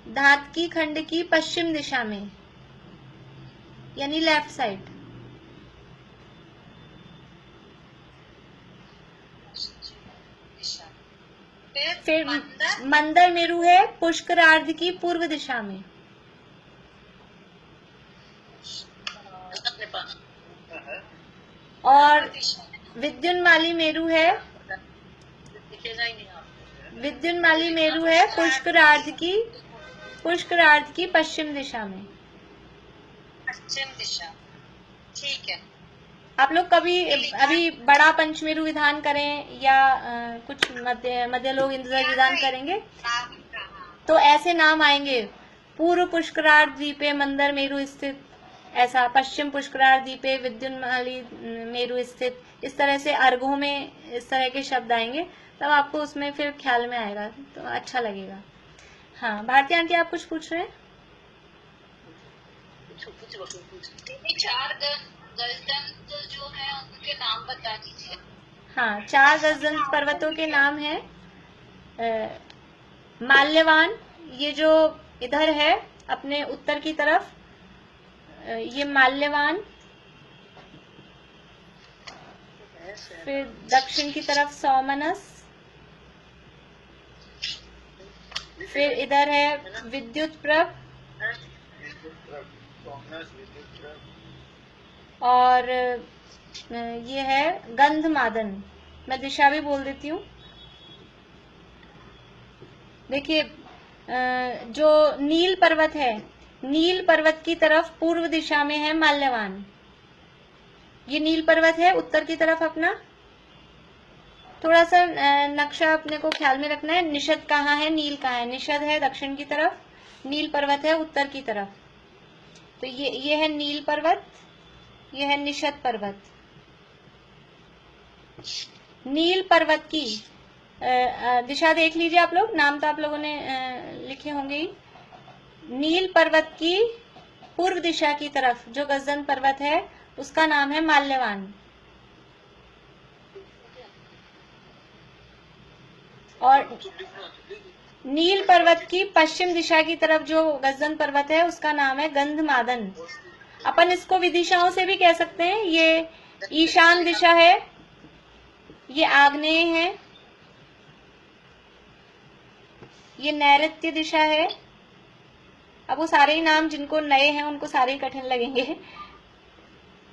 धात की खंड की पश्चिम दिशा में, यानी लेफ्ट साइड। फिर मंदर मेरु है पुष्करार्ध की पूर्व दिशा में। और विद्युन्माली मेरु है, विद्युन्माली मेरु है पुष्करार्ध की पश्चिम दिशा में। पश्चिम दिशा, ठीक है। आप लोग कभी अभी बड़ा पंचमेरु विधान करें या कुछ मध्य लोग इंद्र विधान करेंगे तो ऐसे नाम आएंगे, पूर्व पुष्करार्ध द्वीपे मंदर मेरु स्थित, ऐसा पश्चिम पुष्करार्ध द्वीपे विद्युन्माली मेरु स्थित, इस तरह से अर्घों में इस तरह के शब्द आएंगे, तब आपको उसमें फिर ख्याल में आएगा तो अच्छा लगेगा। हाँ भारती आंटी आप कुछ पूछ रहे हैं? चार गजदंत जो है उनके नाम बता दीजिए। हाँ 4 गजदंत पर्वतों के नाम है माल्यवान, ये जो इधर है अपने उत्तर की तरफ, ये माल्यवान, फिर दक्षिण की तरफ सौमनस, फिर इधर है विद्युत प्रभ, और ये है गंधमादन। मैं दिशा भी बोल देती हूँ। देखिए जो नील पर्वत है, नील पर्वत की तरफ पूर्व दिशा में है माल्यवान। ये नील पर्वत है उत्तर की तरफ अपना, थोड़ा सा नक्शा अपने को ख्याल में रखना है। निषद कहाँ है, नील कहाँ है? निषद है दक्षिण की तरफ, नील पर्वत है उत्तर की तरफ। तो ये है नील पर्वत, ये है निषद पर्वत। नील पर्वत की दिशा देख लीजिए आप लोग, नाम तो आप लोगों ने लिखे होंगे ही। नील पर्वत की पूर्व दिशा की तरफ जो गजदंत पर्वत है उसका नाम है माल्यवान। और नील पर्वत की पश्चिम दिशा की तरफ जो गजदंत पर्वत है उसका नाम है गंधमादन। अपन इसको विदिशाओं से भी कह सकते हैं। ये ईशान दिशा है, ये आग्नेय है, ये नैऋत्य दिशा है। अब वो सारे ही नाम जिनको नए हैं उनको सारे ही कठिन लगेंगे।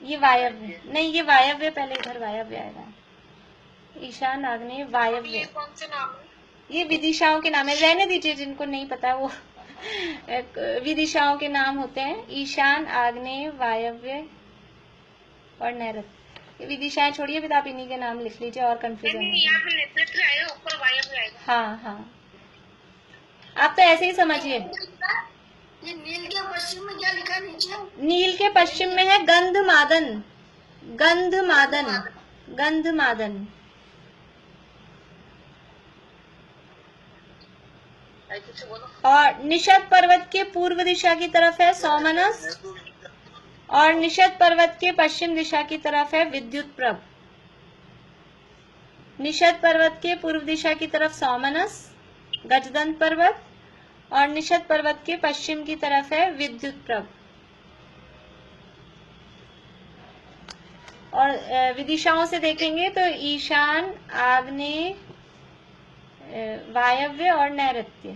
ये वायव्य, नहीं ये वायव्य, पहले इधर वायव्य आएगा, ईशान आग्नेय वायव्य। ये कौन से नाम है? ये विदिशाओं के नाम है, रहने दीजिए, जिनको नहीं पता वो विदिशाओं के नाम होते हैं। ईशान आग्नेय वायव्य और नैऋत्य, ये विदिशाएं छोड़िए, फिर आप इन्हीं के नाम लिख लीजिए और कंफ्यूजन नहीं, यहाँ पे नैऋत्य आएगा, ऊपर वायव्य आएगा। हाँ हाँ, आप तो ऐसे ही समझिए। ये नील के पश्चिम में क्या लिखा नीचे? नील के पश्चिम में है गंधमादन, गंधमादन, गंधमादन। और निषद पर्वत के पूर्व दिशा की तरफ है सौमनस, और निषद पर्वत के पश्चिम दिशा की तरफ है विद्युत प्रभ। निषद पर्वत के पूर्व दिशा की तरफ सौमनस गजदंत पर्वत, और निषद पर्वत के पश्चिम की तरफ है विद्युत प्रभ। और विदिशाओं से देखेंगे तो ईशान आग्नेय वायव्य और नैऋत्य।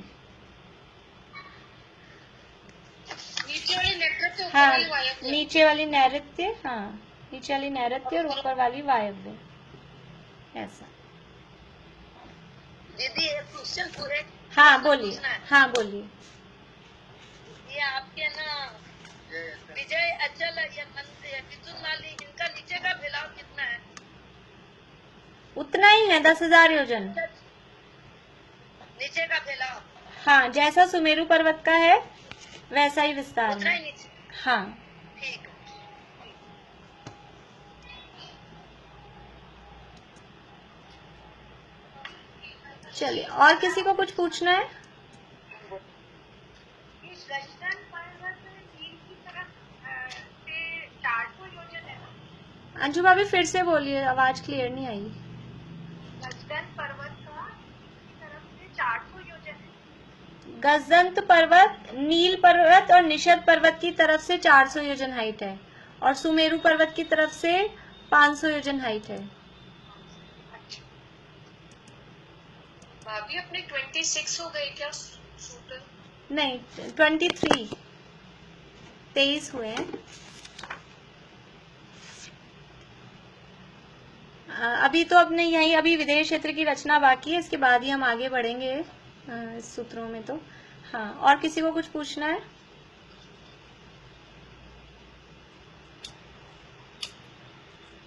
नीचे वाली नैऋत्य, ऊपर हाँ वाली वायव्य। नीचे वाली नैऋत्य, हाँ नीचे वाली नैऋत्य और ऊपर वाली वायव्य, ऐसा। दीदी एक क्वेश्चन पूरे। हाँ बोलिए, हाँ बोलिए। ये आपके ना विजय अचल या विद्युन्माली, इनका नीचे का फैलाव कितना है? उतना ही है, 10,000 योजन नीचे का फैलाव। हाँ, जैसा सुमेरु पर्वत का है वैसा ही विस्तार उतना ही है। नीचे, हाँ ठीक। चलिए, और किसी को कुछ पूछना है? गजदंत पर्वत नील की तरफ से 400 योजन है ना? अंजू भाभी फिर से बोलिए, आवाज क्लियर नहीं आई। गजदंत पर्वत का की तरफ से 400 योजन है। गजदंत पर्वत नील पर्वत और निषद पर्वत की तरफ से 400 योजन हाइट है, और सुमेरु पर्वत की तरफ से 500 योजन हाइट है। भाभी अपने 26 हो गए क्या सूत्र? नहीं 23 हुए हैं। अभी तो अपने यही अभी विधेय क्षेत्र की रचना बाकी है, इसके बाद ही हम आगे बढ़ेंगे इस सूत्रों में। तो हाँ, और किसी को कुछ पूछना है?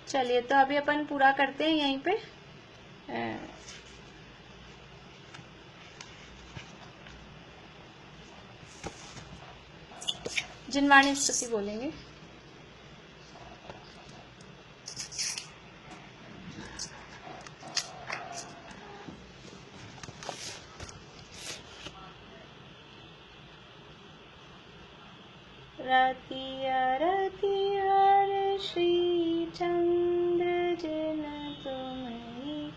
चलिए, तो अभी अपन पूरा करते हैं यहीं पे। जिनवाणी स्तुति बोलेंगे। रतिया रतिया श्री चंद्र जिन तुम्हें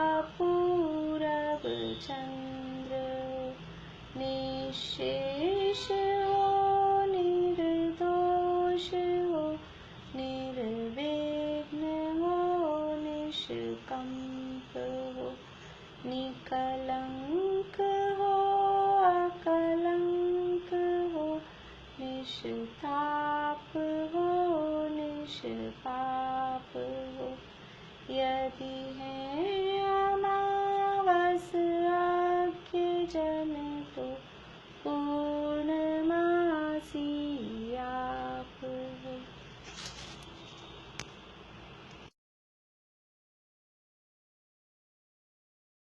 अपूरब चंद्र, निशेष हो निर्दोष हो निर्विघ्न हो निष्कंप हो, निकलंक हो अकलंक हो, निष्ताप हो निष्पाप हो। यदि है